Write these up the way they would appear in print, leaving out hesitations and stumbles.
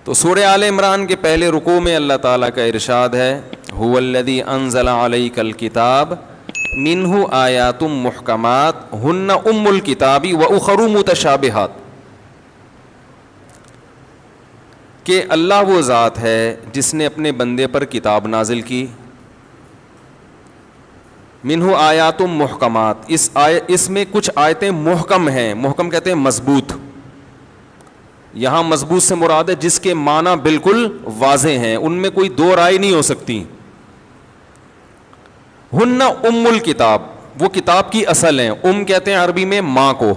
تو سورہ آل عمران کے پہلے رکوع میں اللہ تعالیٰ کا ارشاد ہے هو الذی انزل علیک الکتاب منہ آیات محکمات ہن ام الکتاب واخر متشابہات، کہ اللہ وہ ذات ہے جس نے اپنے بندے پر کتاب نازل کی، منہ آیات محکمات، اس میں کچھ آیتیں محکم ہیں، محکم کہتے ہیں مضبوط، یہاں مضبوط سے مراد ہے جس کے معنی بالکل واضح ہیں، ان میں کوئی دو رائے نہیں ہو سکتی، ہن ام الکتاب، وہ کتاب کی اصل ہیں، ام کہتے ہیں عربی میں ماں کو،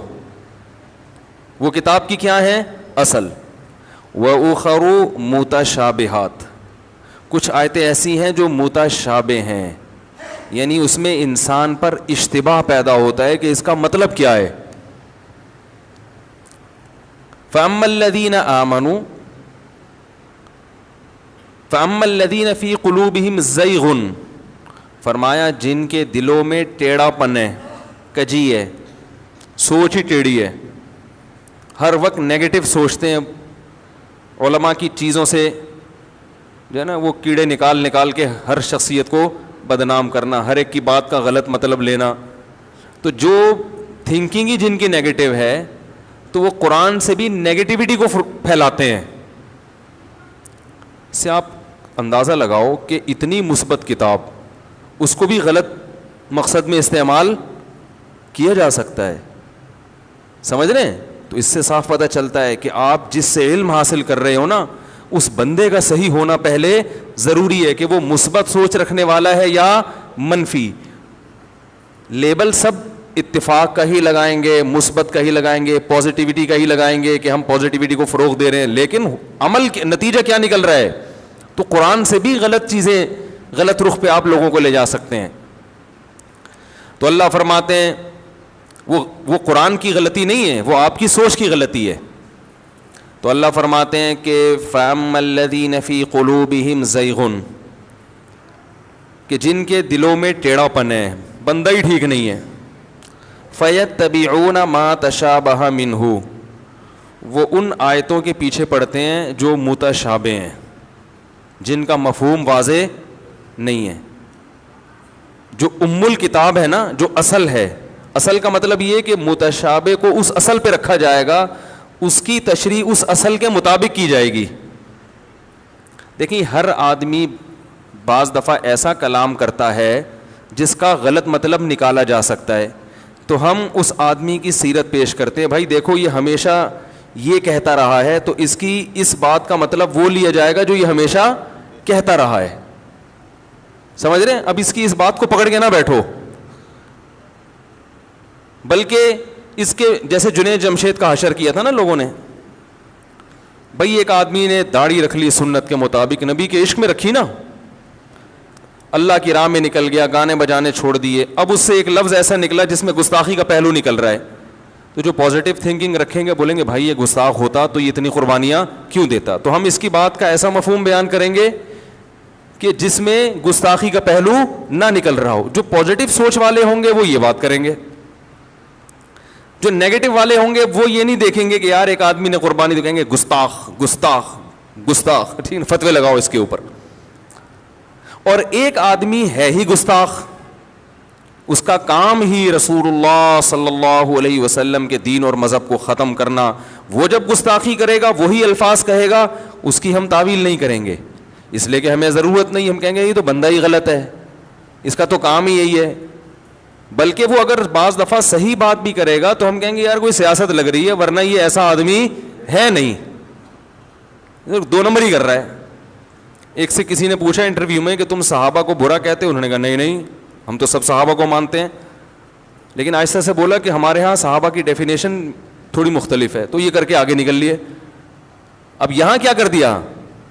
وہ کتاب کی کیا ہے اصل، وَأُخَرُ مُتَشَابِهَاتٌ، کچھ آیتیں ایسی ہیں جو متشابہ ہیں، یعنی اس میں انسان پر اشتباہ پیدا ہوتا ہے کہ اس کا مطلب کیا ہے۔ فَأَمَّا الَّذِينَ آمَنُوا فَأَمَّا الَّذِينَ فِي قُلُوبِهِمْ زَيْغٌ، فرمایا جن کے دلوں میں ٹیڑھا پن ہے، کجی ہے، سوچ ہی ٹیڑھی ہے، ہر وقت نیگیٹو سوچتے ہیں، علماء کی چیزوں سے جو ہے نا وہ کیڑے نکال کے ہر شخصیت کو بدنام کرنا، ہر ایک کی بات کا غلط مطلب لینا، تو جو تھنکنگ ہی جن کی نیگیٹو ہے تو وہ قرآن سے بھی نیگیٹیوٹی کو پھیلاتے ہیں۔ اس سے آپ اندازہ لگاؤ کہ اتنی مثبت کتاب، اس کو بھی غلط مقصد میں استعمال کیا جا سکتا ہے، سمجھ رہے ہیں؟ تو اس سے صاف پتہ چلتا ہے کہ آپ جس سے علم حاصل کر رہے ہو نا، اس بندے کا صحیح ہونا پہلے ضروری ہے کہ وہ مثبت سوچ رکھنے والا ہے یا منفی۔ لیبل سب اتفاق کا ہی لگائیں گے، مثبت کا ہی لگائیں گے، پازیٹیوٹی کا ہی لگائیں گے کہ ہم پازیٹیوٹی کو فروغ دے رہے ہیں، لیکن عمل کے نتیجہ کیا نکل رہا ہے؟ تو قرآن سے بھی غلط چیزیں غلط رخ پہ آپ لوگوں کو لے جا سکتے ہیں۔ تو اللہ فرماتے ہیں وہ قرآن کی غلطی نہیں ہے، وہ آپ کی سوچ کی غلطی ہے۔ تو اللہ فرماتے ہیں کہ فَأَمَّا الَّذِينَ فِي قُلُوبِهِمْ زَيْغٌ، کہ جن کے دلوں میں ٹیڑھا پن ہے، بندہ ہی ٹھیک نہیں ہے، فَيَتَّبِعُونَ مَا تَشَابَهَ مِنْهُ، وہ ان آیتوں کے پیچھے پڑتے ہیں جو متشابہ ہیں، جن کا مفہوم واضح نہیں ہے۔ جو ام الکتاب ہے نا، جو اصل ہے، اصل کا مطلب یہ کہ متشابہ کو اس اصل پہ رکھا جائے گا، اس کی تشریح اس اصل کے مطابق کی جائے گی۔ دیکھیں ہر آدمی بعض دفعہ ایسا کلام کرتا ہے جس کا غلط مطلب نکالا جا سکتا ہے، تو ہم اس آدمی کی سیرت پیش کرتے ہیں، بھائی دیکھو یہ ہمیشہ یہ کہتا رہا ہے، تو اس کی اس بات کا مطلب وہ لیا جائے گا جو یہ ہمیشہ کہتا رہا ہے، سمجھ رہے ہیں؟ اب اس کی اس بات کو پکڑ کے نہ بیٹھو، بلکہ اس کے جیسے جنید جمشید کا حشر کیا تھا نا لوگوں نے، بھئی ایک آدمی نے داڑھی رکھ لی سنت کے مطابق، نبی کے عشق میں رکھی نا، اللہ کی راہ میں نکل گیا، گانے بجانے چھوڑ دیے، اب اس سے ایک لفظ ایسا نکلا جس میں گستاخی کا پہلو نکل رہا ہے، تو جو پازیٹیو تھنکنگ رکھیں گے بولیں گے بھائی یہ گستاخ ہوتا تو یہ اتنی قربانیاں کیوں دیتا، تو ہم اس کی بات کا ایسا مفہوم بیان کریں گے کہ جس میں گستاخی کا پہلو نہ نکل رہا ہو۔ جو پازیٹیو سوچ والے ہوں گے وہ یہ بات کریں گے، جو نیگیٹو والے ہوں گے وہ یہ نہیں دیکھیں گے کہ یار ایک آدمی نے قربانی، تو کہیں گے گستاخ گستاخ گستاخ، ٹھیک ہے، فتوے لگاؤ اس کے اوپر۔ اور ایک آدمی ہے ہی گستاخ، اس کا کام ہی رسول اللہ صلی اللہ علیہ وسلم کے دین اور مذہب کو ختم کرنا، وہ جب گستاخی کرے گا وہی الفاظ کہے گا، اس کی ہم تعویل نہیں کریں گے، اس لیے کہ ہمیں ضرورت نہیں، ہم کہیں گے یہ تو بندہ ہی غلط ہے، اس کا تو کام ہی یہی ہے۔ بلکہ وہ اگر بعض دفعہ صحیح بات بھی کرے گا تو ہم کہیں گے یار کوئی سیاست لگ رہی ہے، ورنہ یہ ایسا آدمی ہے نہیں، دو نمبر ہی کر رہا ہے۔ ایک سے کسی نے پوچھا انٹرویو میں کہ تم صحابہ کو برا کہتے ہو، انہوں نے کہا نہیں نہیں، ہم تو سب صحابہ کو مانتے ہیں، لیکن آہستہ سے بولا کہ ہمارے ہاں صحابہ کی ڈیفینیشن تھوڑی مختلف ہے، تو یہ کر کے آگے نکل لیے۔ اب یہاں کیا کر دیا،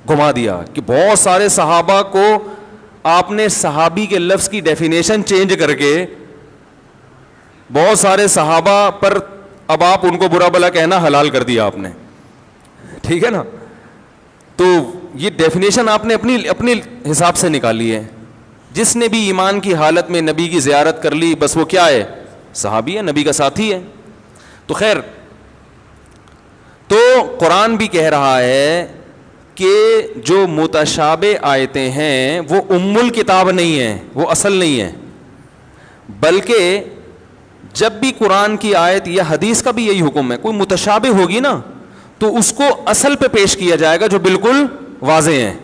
گھما دیا کہ بہت سارے صحابہ کو آپ نے صحابی کے لفظ کی ڈیفینیشن چینج کر کے بہت سارے صحابہ پر اب آپ ان کو برا بلا کہنا حلال کر دیا آپ نے، ٹھیک ہے نا؟ تو یہ ڈیفینیشن آپ نے اپنے حساب سے نکالی ہے۔ جس نے بھی ایمان کی حالت میں نبی کی زیارت کر لی بس وہ کیا ہے، صحابی ہے، نبی کا ساتھی ہے۔ تو خیر، تو قرآن بھی کہہ رہا ہے کہ جو متشابہ آیتیں ہیں وہ ام الکتاب نہیں ہیں, وہ اصل نہیں ہیں, بلکہ جب بھی قرآن کی آیت یا حدیث کا بھی یہی حکم ہے, کوئی متشابہ ہوگی نا تو اس کو اصل پہ پیش کیا جائے گا جو بالکل واضح ہیں,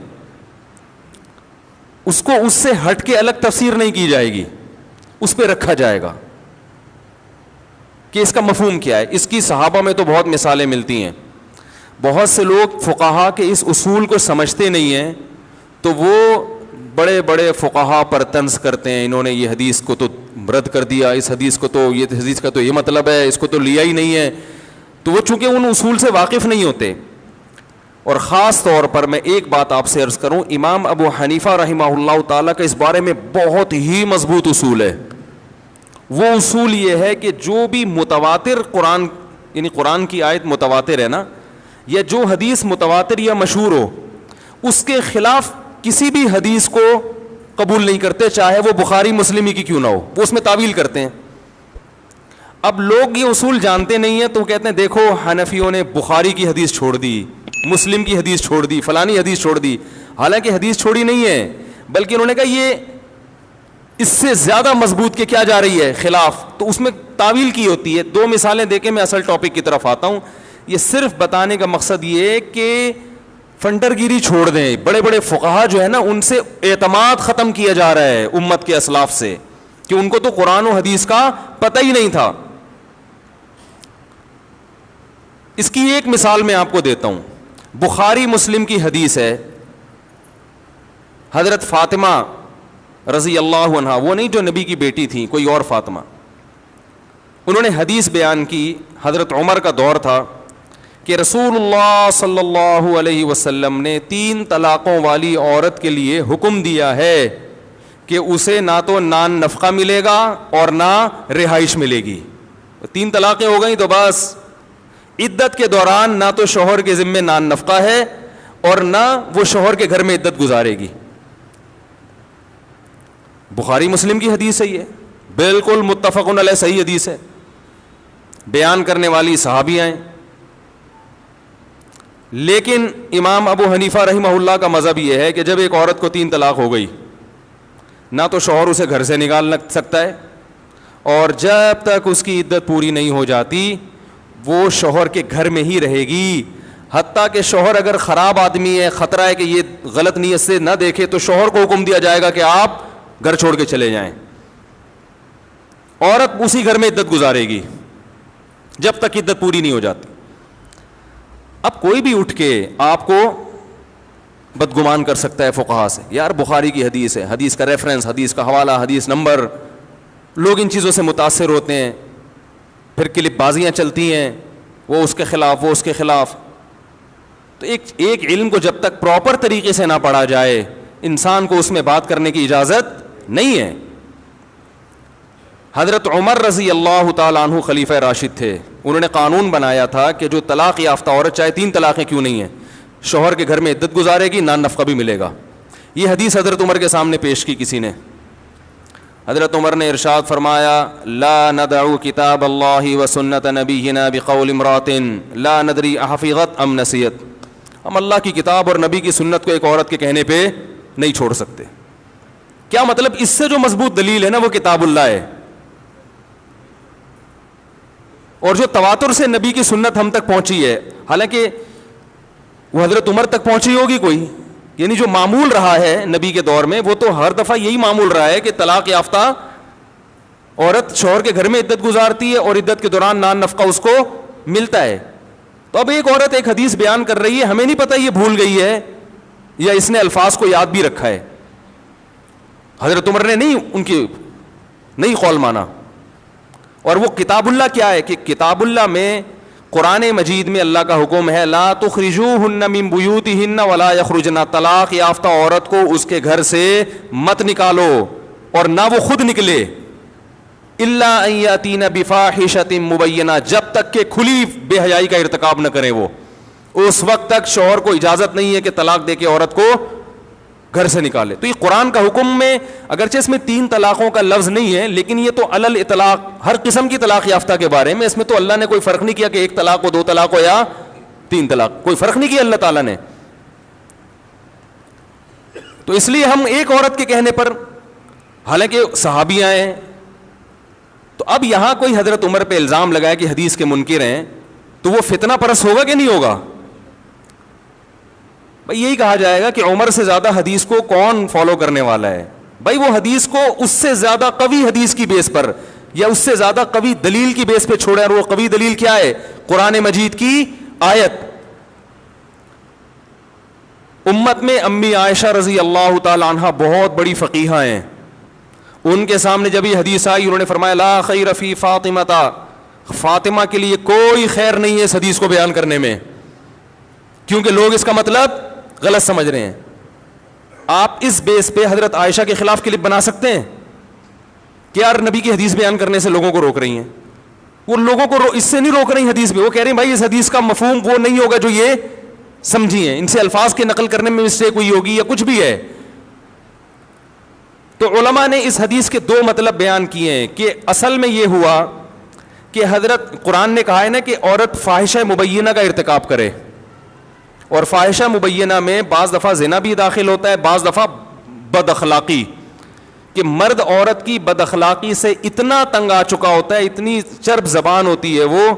اس کو اس سے ہٹ کے الگ تفسیر نہیں کی جائے گی, اس پہ رکھا جائے گا کہ اس کا مفہوم کیا ہے. اس کی صحابہ میں تو بہت مثالیں ملتی ہیں. بہت سے لوگ فقہا کے اس اصول کو سمجھتے نہیں ہیں تو وہ بڑے بڑے فقہا پر طنز کرتے ہیں, انہوں نے یہ حدیث کو تو رد کر دیا, اس حدیث کو تو یہ حدیث کا تو یہ مطلب ہے, اس کو تو لیا ہی نہیں ہے. تو وہ چونکہ ان اصول سے واقف نہیں ہوتے. اور خاص طور پر میں ایک بات آپ سے عرض کروں, امام ابو حنیفہ رحمہ اللہ تعالیٰ کا اس بارے میں بہت ہی مضبوط اصول ہے. وہ اصول یہ ہے کہ جو بھی متواتر قرآن یعنی قرآن کی آیت متواتر ہے نا, یا جو حدیث متواتر یا مشہور ہو, اس کے خلاف کسی بھی حدیث کو قبول نہیں کرتے, چاہے وہ بخاری مسلم ہی کی کیوں نہ ہو, وہ اس میں تعویل کرتے ہیں. اب لوگ یہ اصول جانتے نہیں ہیں تو کہتے ہیں دیکھو حنفیوں نے بخاری کی حدیث چھوڑ دی, مسلم کی حدیث چھوڑ دی, فلانی حدیث چھوڑ دی. حالانکہ حدیث چھوڑی نہیں ہے, بلکہ انہوں نے کہا یہ اس سے زیادہ مضبوط کے کیا جا رہی ہے خلاف, تو اس میں تعویل کی ہوتی ہے. دو مثالیں دے کے میں اصل ٹاپک کی طرف آتا ہوں. یہ صرف بتانے کا مقصد یہ ہے کہ فنڈر گیری چھوڑ دیں. بڑے بڑے فقہا جو ہے نا, ان سے اعتماد ختم کیا جا رہا ہے امت کے اسلاف سے, کہ ان کو تو قرآن و حدیث کا پتہ ہی نہیں تھا. اس کی ایک مثال میں آپ کو دیتا ہوں. بخاری مسلم کی حدیث ہے, حضرت فاطمہ رضی اللہ عنہا, وہ نہیں جو نبی کی بیٹی تھی, کوئی اور فاطمہ, انہوں نے حدیث بیان کی. حضرت عمر کا دور تھا کہ رسول اللہ صلی اللہ علیہ وسلم نے 3 طلاقوں والی عورت کے لیے حکم دیا ہے کہ اسے نہ تو نان نفقہ ملے گا اور نہ رہائش ملے گی. 3 طلاقیں ہو گئیں تو بس عدت کے دوران نہ تو شوہر کے ذمے نان نفقہ ہے اور نہ وہ شوہر کے گھر میں عدت گزارے گی. بخاری مسلم کی حدیث ہے, یہ بالکل متفق علیہ صحیح حدیث ہے. بیان کرنے والی صحابیاں ہیں. لیکن امام ابو حنیفہ رحمہ اللہ کا مذہب یہ ہے کہ جب ایک عورت کو 3 طلاق ہو گئی, نہ تو شوہر اسے گھر سے نکال سکتا ہے, اور جب تک اس کی عدت پوری نہیں ہو جاتی وہ شوہر کے گھر میں ہی رہے گی. حتیٰ کہ شوہر اگر خراب آدمی ہے, خطرہ ہے کہ یہ غلط نیت سے نہ دیکھے, تو شوہر کو حکم دیا جائے گا کہ آپ گھر چھوڑ کے چلے جائیں. عورت اسی گھر میں عدت گزارے گی جب تک عدت پوری نہیں ہو جاتی. اب کوئی بھی اٹھ کے آپ کو بدگمان کر سکتا ہے فقہا سے, یار بخاری کی حدیث ہے, حدیث کا ریفرنس, حدیث کا حوالہ, حدیث نمبر. لوگ ان چیزوں سے متاثر ہوتے ہیں, پھر کلپ بازیاں چلتی ہیں, وہ اس کے خلاف, وہ اس کے خلاف. تو ایک علم کو جب تک پراپر طریقے سے نہ پڑھا جائے, انسان کو اس میں بات کرنے کی اجازت نہیں ہے. حضرت عمر رضی اللہ تعالیٰ عنہ خلیفہ راشد تھے, انہوں نے قانون بنایا تھا کہ جو طلاق یافتہ عورت چاہے 3 طلاقیں کیوں نہیں ہیں, شوہر کے گھر میں عدت گزارے گی, نان نفقہ بھی ملے گا. یہ حدیث حضرت عمر کے سامنے پیش کی کسی نے. حضرت عمر نے ارشاد فرمایا, لا ندعو کتاب اللہ و سنت نبینا بقول امرات لا ندری احفظت ام نسیت. ہم اللہ کی کتاب اور نبی کی سنت کو ایک عورت کے کہنے پہ نہیں چھوڑ سکتے. کیا مطلب؟ اس سے جو مضبوط دلیل ہے نا وہ کتاب اللہ ہے, اور جو تواتر سے نبی کی سنت ہم تک پہنچی ہے, حالانکہ وہ حضرت عمر تک پہنچی ہوگی کوئی, یعنی جو معمول رہا ہے نبی کے دور میں وہ تو ہر دفعہ یہی معمول رہا ہے کہ طلاق یافتہ عورت شوہر کے گھر میں عدت گزارتی ہے اور عدت کے دوران نان نفقہ اس کو ملتا ہے. تو اب ایک عورت ایک حدیث بیان کر رہی ہے, ہمیں نہیں پتہ یہ بھول گئی ہے یا اس نے الفاظ کو یاد بھی رکھا ہے. حضرت عمر نے ان کی نہیں قول مانا. اور وہ کتاب اللہ کیا ہے کہ کتاب اللہ میں قرآن مجید میں اللہ کا حکم ہے, لا تخرجوہن من بیوتہن ولا یخرجن, طلاق یافتہ عورت کو اس کے گھر سے مت نکالو اور نہ وہ خود نکلے, الا ان یاتین بفاحشۃ مبینہ, جب تک کہ کھلی بے حیائی کا ارتکاب نہ کریں. وہ اس وقت تک شوہر کو اجازت نہیں ہے کہ طلاق دے کے عورت کو گھر سے نکالے. تو یہ قرآن کا حکم میں اگرچہ اس میں 3 طلاقوں کا لفظ نہیں ہے, لیکن یہ تو علل اطلاق ہر قسم کی طلاق یافتہ کے بارے میں, اس میں تو اللہ نے کوئی فرق نہیں کیا کہ 1 طلاق ہو, 2 طلاق ہو یا 3 طلاق, کوئی فرق نہیں کیا اللہ تعالیٰ نے. تو اس لیے ہم ایک عورت کے کہنے پر، حالانکہ صحابیاں ہیں، تو اب یہاں کوئی حضرت عمر پہ الزام لگائے کہ حدیث کے منکر ہیں، تو وہ فتنہ پرست ہوگا کہ نہیں ہوگا؟ بھائی یہی کہا جائے گا کہ عمر سے زیادہ حدیث کو کون فالو کرنے والا ہے؟ بھائی وہ حدیث کو اس سے زیادہ قوی حدیث کی بیس پر یا اس سے زیادہ قوی دلیل کی بیس پہ چھوڑے، اور وہ قوی دلیل کیا ہے؟ قرآن مجید کی آیت. امت میں امی عائشہ رضی اللہ تعالی عنہ بہت بڑی فقیہہ ہیں. ان کے سامنے جب یہ حدیث آئی، انہوں نے فرمایا لا خیر فی فاطمہ، فاطمہ کے لیے کوئی خیر نہیں ہے اس حدیث کو بیان کرنے میں، کیونکہ لوگ اس کا مطلب غلط سمجھ رہے ہیں. آپ اس بیس پہ حضرت عائشہ کے خلاف کلپ بنا سکتے ہیں کہ یار نبی کی حدیث بیان کرنے سے لوگوں کو روک رہی ہیں. وہ لوگوں کو اس سے نہیں روک رہی حدیث میں، وہ کہہ رہی ہیں بھائی اس حدیث کا مفہوم وہ نہیں ہوگا جو یہ سمجھی ہیں، ان سے الفاظ کے نقل کرنے میں مسٹیک ہوئی ہوگی یا کچھ بھی ہے. تو علماء نے اس حدیث کے دو مطلب بیان کیے ہیں کہ اصل میں یہ ہوا کہ حضرت قرآن نے کہا ہے نا کہ عورت فاحشہ مبینہ کا ارتکاب کرے، اور فاحشہ مبینہ میں بعض دفعہ زنا بھی داخل ہوتا ہے، بعض دفعہ بد اخلاقی، کہ مرد عورت کی بد اخلاقی سے اتنا تنگ آ چکا ہوتا ہے، اتنی چرب زبان ہوتی ہے وہ،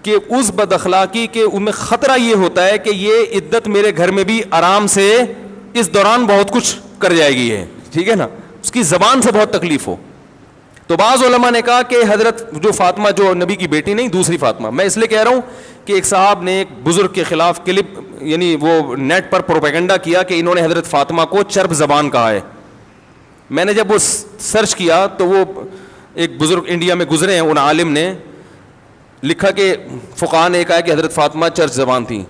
کہ اس بد اخلاقی کے میں خطرہ یہ ہوتا ہے کہ یہ عدت میرے گھر میں بھی آرام سے اس دوران بہت کچھ کر جائے گی ہے، ٹھیک ہے نا، اس کی زبان سے بہت تکلیف ہو. تو بعض علماء نے کہا کہ حضرت جو فاطمہ جو نبی کی بیٹی نہیں دوسری فاطمہ، میں اس لیے کہہ رہا ہوں کہ ایک صاحب نے ایک بزرگ کے خلاف کلپ یعنی وہ نیٹ پر پروپیگنڈا کیا کہ انہوں نے حضرت فاطمہ کو چرب زبان کہا ہے. میں نے جب وہ سرچ کیا تو وہ ایک بزرگ انڈیا میں گزرے ہیں، ان عالم نے لکھا کہ فقہاء نے کہا کہ حضرت فاطمہ چرب زبان تھیں،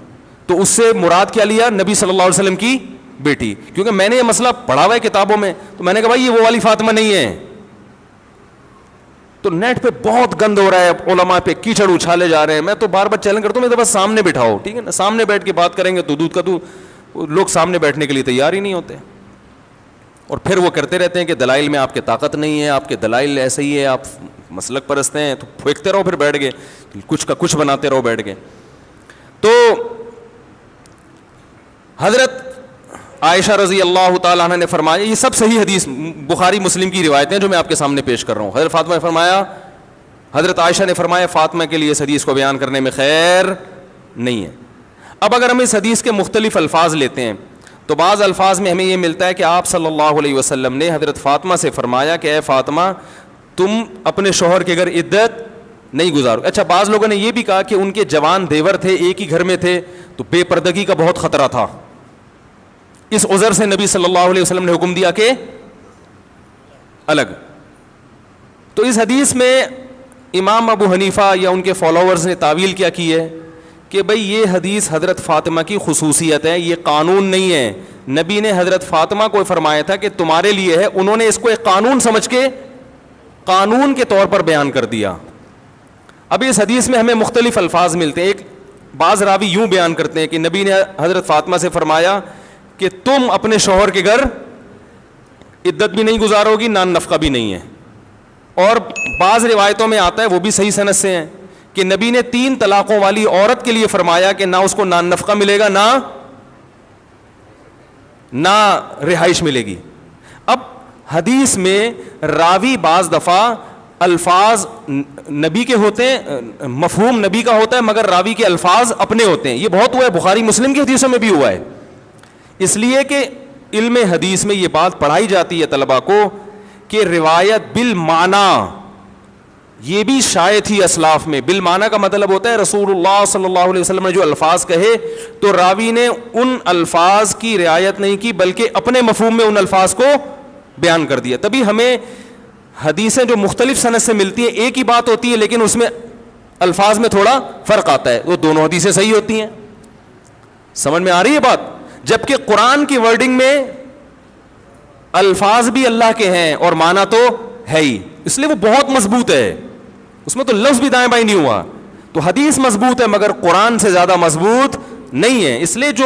تو اس سے مراد کیا لیا؟ نبی صلی اللہ علیہ وسلم کی بیٹی. کیونکہ میں نے یہ مسئلہ پڑھا ہوا ہے کتابوں میں، تو میں نے کہا بھائی یہ وہ والی فاطمہ نہیں ہے. تو نیٹ پہ بہت گند ہو رہا ہے، علماء پہ کیچڑ اچھالے جا رہے ہیں. میں تو بار بار چیلنج کرتا ہوں، میں تو بس سامنے بٹھاؤ، ٹھیک ہے نا، سامنے بیٹھ کے بات کریں گے تو دودھ کا دودھ. لوگ سامنے بیٹھنے کے لیے تیار ہی نہیں ہوتے، اور پھر وہ کرتے رہتے ہیں کہ دلائل میں آپ کے طاقت نہیں ہے، آپ کے دلائل ایسے ہی ہے، آپ مسلک پرست ہیں، تو پھینکتے رہو، پھر بیٹھ گئے کچھ کا کچھ بناتے رہو بیٹھ گئے. تو حضرت عائشہ رضی اللہ تعالیٰ عنہ نے فرمایا، یہ سب صحیح حدیث بخاری مسلم کی روایتیں جو میں آپ کے سامنے پیش کر رہا ہوں. حضرت فاطمہ نے فرمایا، حضرت عائشہ نے فرمایا فاطمہ کے لیے اس حدیث کو بیان کرنے میں خیر نہیں ہے. اب اگر ہم اس حدیث کے مختلف الفاظ لیتے ہیں تو بعض الفاظ میں ہمیں یہ ملتا ہے کہ آپ صلی اللہ علیہ وسلم نے حضرت فاطمہ سے فرمایا کہ اے فاطمہ تم اپنے شوہر کے گھر عدت نہیں گزارو. اچھا بعض لوگوں نے یہ بھی کہا کہ ان کے جوان دیور تھے، ایک ہی گھر میں تھے، تو بے پردگی کا بہت خطرہ تھا، اس عذر سے نبی صلی اللہ علیہ وسلم نے حکم دیا کہ الگ. تو اس حدیث میں امام ابو حنیفہ یا ان کے فالوورز نے تعویل کیا کی ہے کہ بھئی یہ حدیث حضرت فاطمہ کی خصوصیت ہے، یہ قانون نہیں ہے. نبی نے حضرت فاطمہ کو فرمایا تھا کہ تمہارے لیے ہے، انہوں نے اس کو ایک قانون سمجھ کے قانون کے طور پر بیان کر دیا. اب اس حدیث میں ہمیں مختلف الفاظ ملتے ہیں. ایک بعض راوی یوں بیان کرتے ہیں کہ نبی نے حضرت فاطمہ سے فرمایا کہ تم اپنے شوہر کے گھر عدت بھی نہیں گزارو گی، نان نفقہ بھی نہیں ہے. اور بعض روایتوں میں آتا ہے، وہ بھی صحیح سند سے ہیں، کہ نبی نے 3 طلاقوں والی عورت کے لیے فرمایا کہ نہ اس کو نان نفقہ ملے گا، نہ رہائش ملے گی. اب حدیث میں راوی بعض دفعہ الفاظ نبی کے ہوتے ہیں، مفہوم نبی کا ہوتا ہے، مگر راوی کے الفاظ اپنے ہوتے ہیں. یہ بہت ہوا ہے، بخاری مسلم کی حدیثوں میں بھی ہوا ہے. اس لیے کہ علم حدیث میں یہ بات پڑھائی جاتی ہے طلبہ کو کہ روایت بالمعنی یہ بھی شائع تھی اسلاف میں. بالمعنی کا مطلب ہوتا ہے رسول اللہ صلی اللہ علیہ وسلم نے جو الفاظ کہے تو راوی نے ان الفاظ کی رعایت نہیں کی بلکہ اپنے مفہوم میں ان الفاظ کو بیان کر دیا. تبھی ہمیں حدیثیں جو مختلف سند سے ملتی ہیں ایک ہی بات ہوتی ہے لیکن اس میں الفاظ میں تھوڑا فرق آتا ہے، وہ دونوں حدیثیں صحیح ہوتی ہیں. سمجھ میں آ رہی ہے بات؟ جبکہ قرآن کی ورڈنگ میں الفاظ بھی اللہ کے ہیں اور معنی تو ہے ہی، اس لیے وہ بہت مضبوط ہے، اس میں تو لفظ بھی دائیں بائیں نہیں ہوا. تو حدیث مضبوط ہے مگر قرآن سے زیادہ مضبوط نہیں ہے. اس لیے جو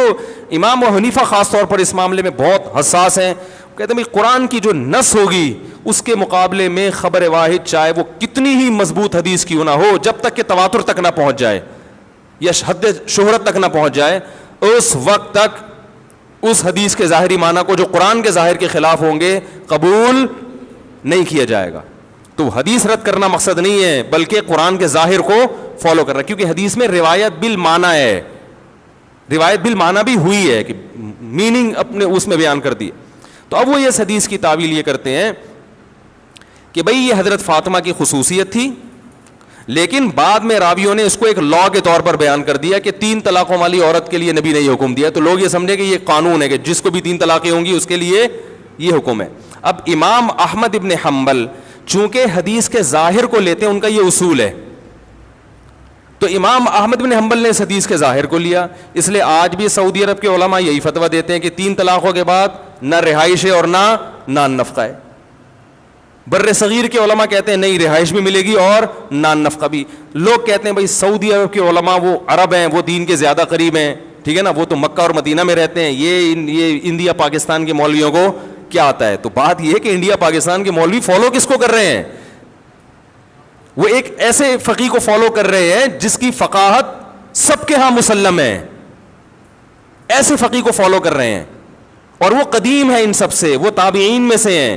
امام و حنیفہ خاص طور پر اس معاملے میں بہت حساس ہیں، کہتے ہیں قرآن کی جو نص ہوگی اس کے مقابلے میں خبر واحد چاہے وہ کتنی ہی مضبوط حدیث کیوں نہ ہو، جب تک کہ تواتر تک نہ پہنچ جائے یا حد شہرت تک نہ پہنچ جائے، اس وقت تک اس حدیث کے ظاہری معنی کو جو قرآن کے ظاہر کے خلاف ہوں گے قبول نہیں کیا جائے گا. تو حدیث رد کرنا مقصد نہیں ہے بلکہ قرآن کے ظاہر کو فالو کرنا, کیونکہ حدیث میں روایت بالمعنی ہے, روایت بالمعنی بھی ہوئی ہے کہ میننگ اپنے اس میں بیان کر دی. تو اب وہ اس حدیث کی تعویل یہ کرتے ہیں کہ بھئی یہ حضرت فاطمہ کی خصوصیت تھی, لیکن بعد میں راویوں نے اس کو ایک لا کے طور پر بیان کر دیا کہ 3 طلاقوں والی عورت کے لیے نبی نے یہ حکم دیا, تو لوگ یہ سمجھے کہ یہ قانون ہے کہ جس کو بھی 3 طلاقیں ہوں گی اس کے لیے یہ حکم ہے. اب امام احمد ابن حنبل چونکہ حدیث کے ظاہر کو لیتے ہیں, ان کا یہ اصول ہے, تو امام احمد بن حنبل نے اس حدیث کے ظاہر کو لیا, اس لیے آج بھی سعودی عرب کے علماء یہی فتویٰ دیتے ہیں کہ 3 طلاقوں کے بعد نہ رہائش ہے اور نہ نفقہ ہے. بر صغیر کے علماء کہتے ہیں نہیں رہائش بھی ملے گی اور نان نفقہ بھی. لوگ کہتے ہیں بھائی سعودی عرب کے علماء وہ عرب ہیں, وہ دین کے زیادہ قریب ہیں, ٹھیک ہے نا, وہ تو مکہ اور مدینہ میں رہتے ہیں, یہ انڈیا پاکستان کے مولویوں کو کیا آتا ہے. تو بات یہ ہے کہ انڈیا پاکستان کے مولوی فالو کس کو کر رہے ہیں, وہ ایک ایسے فقیہ کو فالو کر رہے ہیں جس کی فقاہت سب کے ہاں مسلم ہے, ایسے فقیہ کو فالو کر رہے ہیں, اور وہ قدیم ہے ان سب سے, وہ تابعین میں سے ہیں.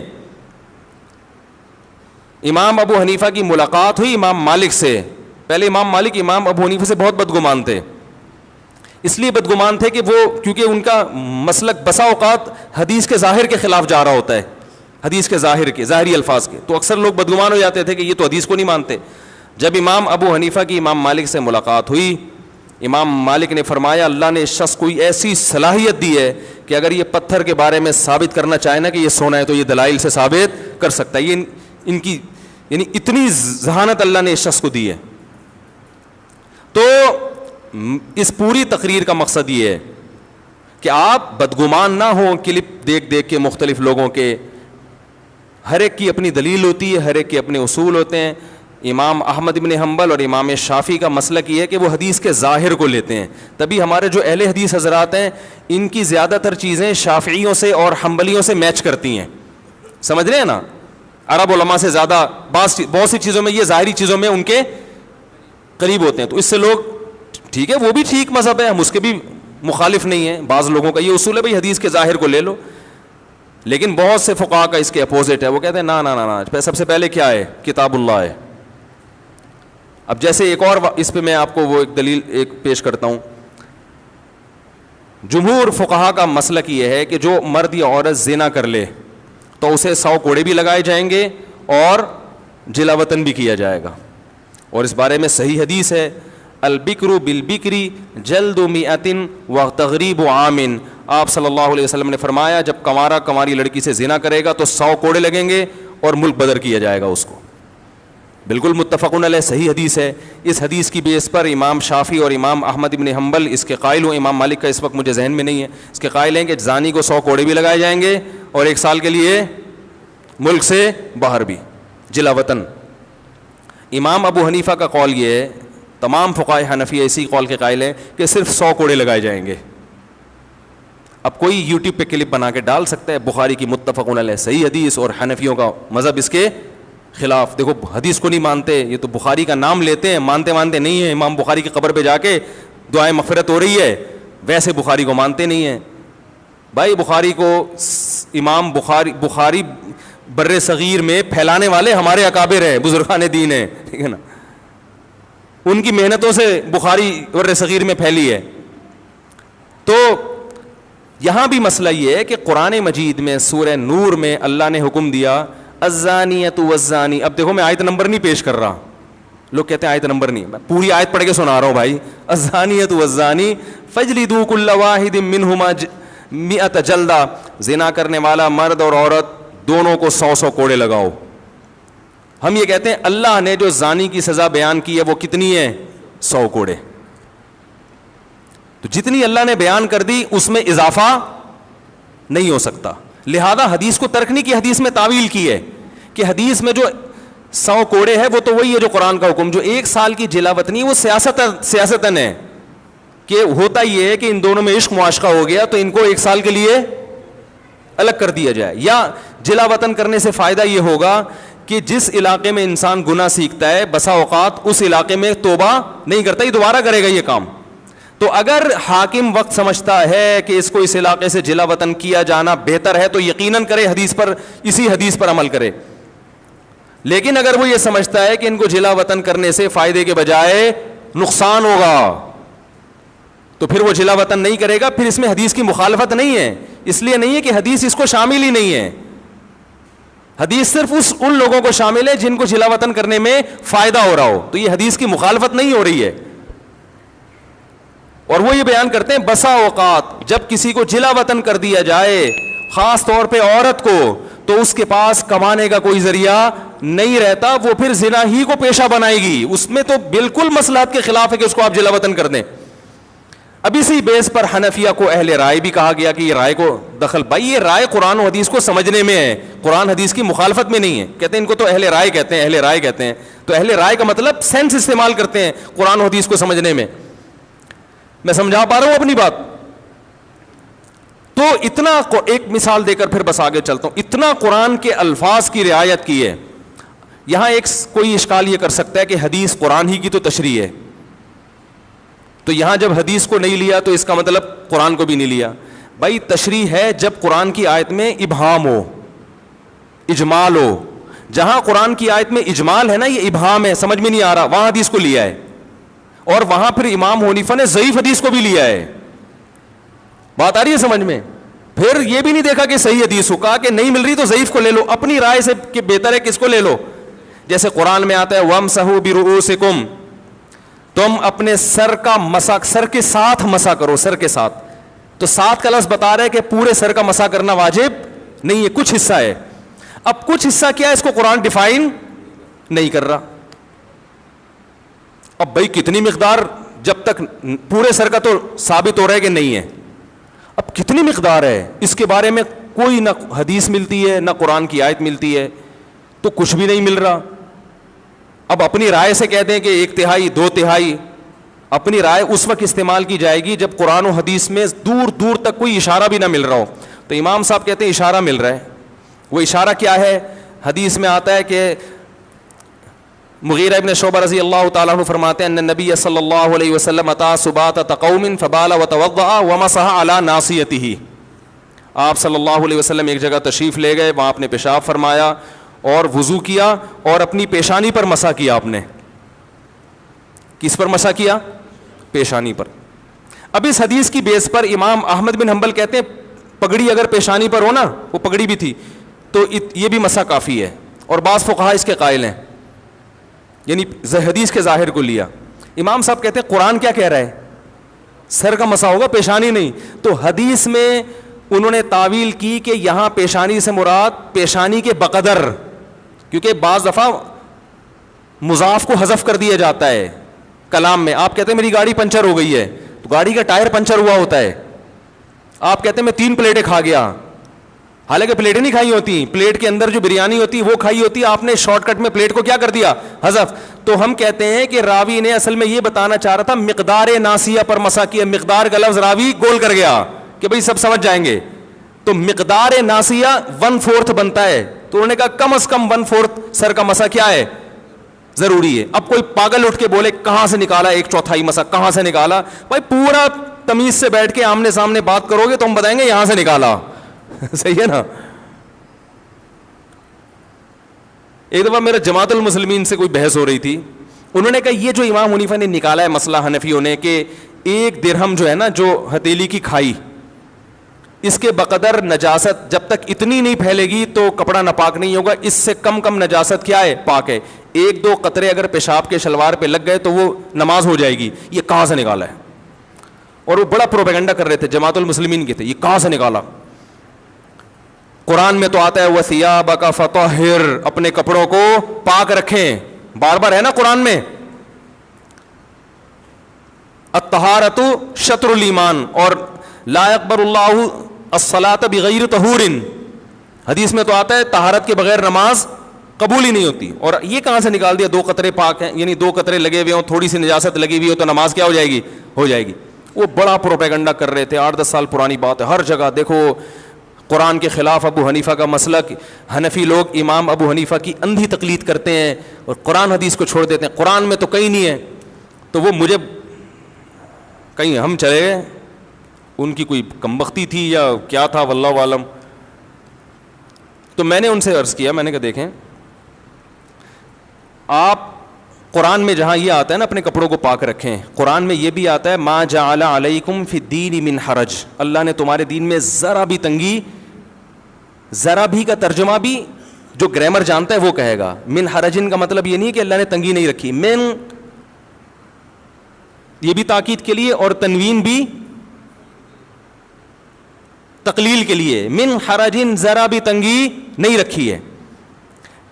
امام ابو حنیفہ کی ملاقات ہوئی امام مالک سے, پہلے امام مالک امام ابو حنیفہ سے بہت بدگمان تھے, اس لیے بدگمان تھے کہ وہ کیونکہ ان کا مسلک بسا اوقات حدیث کے ظاہر کے خلاف جا رہا ہوتا ہے, حدیث کے ظاہری الفاظ کے, تو اکثر لوگ بدگمان ہو جاتے تھے کہ یہ تو حدیث کو نہیں مانتے. جب امام ابو حنیفہ کی امام مالک سے ملاقات ہوئی, امام مالک نے فرمایا اللہ نے اس شخص کو ایسی صلاحیت دی ہے کہ اگر یہ پتھر کے بارے میں ثابت کرنا چاہے نا کہ یہ سونا ہے تو یہ دلائل سے ثابت کر سکتا ہے. یہ ان کی یعنی اتنی ذہانت اللہ نے اس شخص کو دی ہے. تو اس پوری تقریر کا مقصد یہ ہے کہ آپ بدگمان نہ ہوں کلپ دیکھ دیکھ کے مختلف لوگوں کے, ہر ایک کی اپنی دلیل ہوتی ہے, ہر ایک کے اپنے اصول ہوتے ہیں. امام احمد بن حنبل اور امام شافعی کا مسلک یہ ہے کہ وہ حدیث کے ظاہر کو لیتے ہیں, تبھی ہمارے جو اہل حدیث حضرات ہیں ان کی زیادہ تر چیزیں شافعیوں سے اور حنبلیوں سے میچ کرتی ہیں, سمجھ رہے ہیں نا. عرب علماء سے زیادہ بہت سی چیزوں میں, یہ ظاہری چیزوں میں ان کے قریب ہوتے ہیں, تو اس سے لوگ ٹھیک ہے وہ بھی ٹھیک مذہب ہے, ہم اس کے بھی مخالف نہیں ہیں. بعض لوگوں کا یہ اصول ہے بھائی حدیث کے ظاہر کو لے لو, لیکن بہت سے فقہا کا اس کے اپوزٹ ہے, وہ کہتے ہیں نا نا نا, سب سے پہلے کیا ہے کتاب اللہ ہے. اب جیسے ایک اور اس پہ میں آپ کو وہ ایک دلیل ایک پیش کرتا ہوں. جمہور فقہا کا مسلک یہ ہے کہ جو مرد یا عورت زنا کر لے تو اسے 100 کوڑے بھی لگائے جائیں گے اور جلا وطن بھی کیا جائے گا, اور اس بارے میں صحیح حدیث ہے البکر بالبکری جلد 100 وتغریب عام. آپ صلی اللہ علیہ وسلم نے فرمایا جب کنوارا کنواری لڑکی سے زنا کرے گا تو 100 کوڑے لگیں گے اور ملک بدر کیا جائے گا اس کو. بالکل متفقن علیہ صحیح حدیث ہے. اس حدیث کی بیس پر امام شافعی اور امام احمد بن حنبل اس کے قائل ہوں, امام مالک کا اس وقت مجھے ذہن میں نہیں ہے, اس کے قائل ہیں کہ زانی کو 100 کوڑے بھی لگائے جائیں گے اور 1 سال کے لیے ملک سے باہر بھی, جلا وطن. امام ابو حنیفہ کا قول یہ ہے, تمام فقہائے حنفی اسی قول کے قائل ہیں کہ صرف 100 کوڑے لگائے جائیں گے. اب کوئی یوٹیوب پہ کلپ بنا کے ڈال سکتا ہے بخاری کی متفقن علیہ صحیح حدیث اور حنفیوں کا مذہب اس کے خلاف. دیکھو حدیث کو نہیں مانتے, یہ تو بخاری کا نام لیتے ہیں, مانتے نہیں ہیں. امام بخاری کی قبر پہ جا کے دعائیں مغفرت ہو رہی ہے, ویسے بخاری کو مانتے نہیں ہیں. بھائی بخاری کو امام بخاری بر صغیر میں پھیلانے والے ہمارے اکابر ہیں, بزرگان دین ہیں, ٹھیک ہے نا, ان کی محنتوں سے بخاری بر صغیر میں پھیلی ہے. تو یہاں بھی مسئلہ یہ ہے کہ قرآن مجید میں سورہ نور میں اللہ نے حکم دیا الزانیۃ والزانی. اب دیکھو میں آیت نمبر نہیں پیش کر رہا, لوگ کہتے ہیں آیت نمبر نہیں, میں پوری آیت پڑھ کے سنا رہا ہوں بھائی. الزانیۃ والزانی فاجلدوا کل واحد منہما 100 جلدہ, زنا کرنے والا مرد اور عورت دونوں کو 100 کوڑے لگاؤ. ہم یہ کہتے ہیں اللہ نے جو زانی کی سزا بیان کی ہے وہ کتنی ہے 100 کوڑے. تو جتنی اللہ نے بیان کر دی اس میں اضافہ نہیں ہو سکتا, لہذا حدیث کو ترک نہیں کی, حدیث میں تعویل کی ہے کہ حدیث میں جو 100 کوڑے ہے وہ تو وہی ہے جو قرآن کا حکم. جو 1 سال کی جلا وطنی وہ سیاستن ہے کہ ہوتا یہ ہے کہ ان دونوں میں عشق معاشقہ ہو گیا تو ان کو 1 سال کے لیے الگ کر دیا جائے. یا جلا وطن کرنے سے فائدہ یہ ہوگا کہ جس علاقے میں انسان گناہ سیکھتا ہے بسا اوقات اس علاقے میں توبہ نہیں کرتا, یہ دوبارہ کرے گا یہ کام. تو اگر حاکم وقت سمجھتا ہے کہ اس کو اس علاقے سے جلا وطن کیا جانا بہتر ہے تو یقیناً کرے حدیث پر، اسی حدیث پر عمل کرے. لیکن اگر وہ یہ سمجھتا ہے کہ ان کو جلا وطن کرنے سے فائدے کے بجائے نقصان ہوگا تو پھر وہ جلا وطن نہیں کرے گا. پھر اس میں حدیث کی مخالفت نہیں ہے، اس لیے نہیں ہے کہ حدیث اس کو شامل ہی نہیں ہے. حدیث صرف ان لوگوں کو شامل ہے جن کو جلا وطن کرنے میں فائدہ ہو رہا ہو، تو یہ حدیث کی مخالفت نہیں ہو رہی ہے. اور وہ یہ بیان کرتے ہیں بسا اوقات جب کسی کو جلا وطن کر دیا جائے، خاص طور پہ عورت کو، تو اس کے پاس کمانے کا کوئی ذریعہ نہیں رہتا، وہ پھر زنا ہی کو پیشہ بنائے گی. اس میں تو بالکل مصلحت کے خلاف ہے کہ اس کو آپ جلا وطن کر دیں. اب اسی بیس پر حنفیہ کو اہل رائے بھی کہا گیا کہ یہ رائے کو دخل، بھائی یہ رائے قرآن و حدیث کو سمجھنے میں ہے، قرآن حدیث کی مخالفت میں نہیں ہے. کہتے ہیں ان کو تو اہل رائے کہتے ہیں، اہل رائے کہتے ہیں. تو اہل رائے کا مطلب سینس استعمال کرتے ہیں قرآن و حدیث کو سمجھنے میں. میں سمجھا پا رہا ہوں اپنی بات؟ تو اتنا ایک مثال دے کر پھر بس آگے چلتا ہوں. اتنا قرآن کے الفاظ کی رعایت کی ہے. یہاں ایک کوئی اشکال یہ کر سکتا ہے کہ حدیث قرآن ہی کی تو تشریح ہے، تو یہاں جب حدیث کو نہیں لیا تو اس کا مطلب قرآن کو بھی نہیں لیا. بھائی تشریح ہے جب قرآن کی آیت میں ابہام ہو، اجمال ہو. جہاں قرآن کی آیت میں اجمال ہے نا، یہ ابہام ہے، سمجھ میں نہیں آ رہا، وہاں حدیث کو لیا ہے. اور وہاں پھر امام حنیفہ نے ضعیف حدیث کو بھی لیا ہے. بات آ رہی ہے سمجھ میں؟ پھر یہ بھی نہیں دیکھا کہ صحیح حدیث ہو، کہا کہ نہیں مل رہی تو ضعیف کو لے لو، اپنی رائے سے کہ بہتر ہے کس کو لے لو. جیسے قرآن میں آتا ہے وَامْسَحُوا بِرُؤُوسِكُمْ، تم اپنے سر کا مسح، سر کے ساتھ مسح کرو، سر کے ساتھ. تو ساتھ کا لفظ بتا رہا ہے کہ پورے سر کا مسح کرنا واجب نہیں ہے، کچھ حصہ ہے. اب کچھ حصہ کیا ہے اس کو قرآن ڈیفائن نہیں کر رہا. اب بھائی کتنی مقدار، جب تک پورے سر کا تو ثابت ہو رہا ہے کہ نہیں ہے، اب کتنی مقدار ہے اس کے بارے میں کوئی نہ حدیث ملتی ہے نہ قرآن کی آیت ملتی ہے، تو کچھ بھی نہیں مل رہا. اب اپنی رائے سے کہتے ہیں کہ 1/3 2/3، اپنی رائے اس وقت استعمال کی جائے گی جب قرآن و حدیث میں دور دور تک کوئی اشارہ بھی نہ مل رہا ہو. تو امام صاحب کہتے ہیں اشارہ مل رہا ہے. وہ اشارہ کیا ہے؟ حدیث میں آتا ہے کہ مغیرہ ابن شعبہ رضی اللہ تعالیٰ عنہ فرماتے ہیں ان نبی صلی اللہ علیہ وسلم اتا سباطۃ قوم فبال وتوضأ ومسح علی ناصیتہ. آپ صلی اللہ علیہ وسلم ایک جگہ تشریف لے گئے، وہاں آپ نے پیشاب فرمایا اور وضو کیا اور اپنی پیشانی پر مسح کیا. آپ نے کس پر مسح کیا؟ پیشانی پر. اب اس حدیث کی بیس پر امام احمد بن حنبل کہتے ہیں پگڑی اگر پیشانی پر ہو نا، وہ پگڑی بھی تھی، تو یہ بھی مسح کافی ہے. اور بعض فقہا اس کے قائل ہیں، یعنی حدیث کے ظاہر کو لیا. امام صاحب کہتے ہیں قرآن کیا کہہ رہا ہے؟ سر کا مسح ہوگا، پیشانی نہیں. تو حدیث میں انہوں نے تعویل کی کہ یہاں پیشانی سے مراد پیشانی کے بقدر، کیونکہ بعض دفعہ مضاف کو حذف کر دیا جاتا ہے کلام میں. آپ کہتے ہیں میری گاڑی پنچر ہو گئی ہے، تو گاڑی کا ٹائر پنچر ہوا ہوتا ہے. آپ کہتے ہیں میں 3 پلیٹیں کھا گیا، حالانکہ پلیٹیں نہیں کھائی ہوتی، پلیٹ کے اندر جو بریانی ہوتی ہے وہ کھائی ہوتی ہے، آپ نے شارٹ کٹ میں پلیٹ کو کیا کر دیا؟ حذف. تو ہم کہتے ہیں کہ راوی نے اصل میں یہ بتانا چاہ رہا تھا مقدار ناسیہ پر مسح کیا. مقدار کا لفظ راوی گول کر گیا کہ بھئی سب سمجھ جائیں گے. تو مقدار ناسیہ 1/4 بنتا ہے، تو انہوں نے کہا کم از کم 1/4 سر کا مسح کیا ہے؟ ضروری ہے. اب کوئی پاگل اٹھ کے بولے کہاں سے نکالا 1/4 مسح، کہاں سے نکالا؟ بھائی پورا تمیز سے بیٹھ کے آمنے سامنے بات کرو گے تو ہم بتائیں گے یہاں سے نکالا. صحیح ہے نا؟ ایک دفعہ میرا جماعت المسلمین سے کوئی بحث ہو رہی تھی، انہوں نے کہا یہ جو امام حنیفہ نے نکالا ہے مسئلہ حنفیوں نے کہ 1 درہم جو ہے نا، جو ہتھیلی کی کھائی، اس کے بقدر نجاست جب تک اتنی نہیں پھیلے گی تو کپڑا ناپاک نہیں ہوگا، اس سے کم کم نجاست کیا ہے؟ پاک ہے. 1-2 قطرے اگر پیشاب کے شلوار پہ لگ گئے تو وہ نماز ہو جائے گی. یہ کہاں سے نکالا ہے؟ اور وہ بڑا پروپیگنڈا کر رہے تھے، جماعت المسلمین کے تھے، یہ کہاں سے نکالا؟ قرآن میں تو آتا ہے وَثِيَابَكَ فَطَهِّرْ، اپنے کپڑوں کو پاک رکھیں، بار بار ہے نا قرآن میں. الطہارۃ شطر الایمان، اور لا يقبل اللہ الصلاۃ بغیر طہور، حدیث میں تو آتا ہے طہارت کے بغیر نماز قبول ہی نہیں ہوتی. اور یہ کہاں سے نکال دیا 2 قطرے پاک ہیں؟ یعنی 2 قطرے لگے ہوئے ہوں، تھوڑی سی نجاست لگی ہوئی ہو تو نماز کیا ہو جائے گی؟ ہو جائے گی. وہ بڑا پروپیگنڈا کر رہے تھے، 8-10 سال پرانی بات ہے. ہر جگہ دیکھو قرآن کے خلاف ابو حنیفہ کا مسلک، حنفی لوگ امام ابو حنیفہ کی اندھی تقلید کرتے ہیں اور قرآن حدیث کو چھوڑ دیتے ہیں. قرآن میں تو کہیں نہیں ہے. تو وہ مجھے کہیں ہم چلے گئے, ان کی کوئی کمبختی تھی یا کیا تھا واللہ عالم. تو میں نے ان سے عرض کیا, میں نے کہا دیکھیں آپ قرآن میں جہاں یہ آتا ہے نا اپنے کپڑوں کو پاک رکھیں, قرآن میں یہ بھی آتا ہے ما جعل علیکم فی الدین من حرج, اللہ نے تمہارے دین میں ذرا بھی تنگی, ذرا بھی کا ترجمہ بھی جو گرامر جانتا ہے وہ کہے گا, من حرجن کا مطلب یہ نہیں کہ اللہ نے تنگی نہیں رکھی, من یہ بھی تاکید کے لیے اور تنوین بھی تقلیل کے لیے, من حرجن ذرا بھی تنگی نہیں رکھی ہے.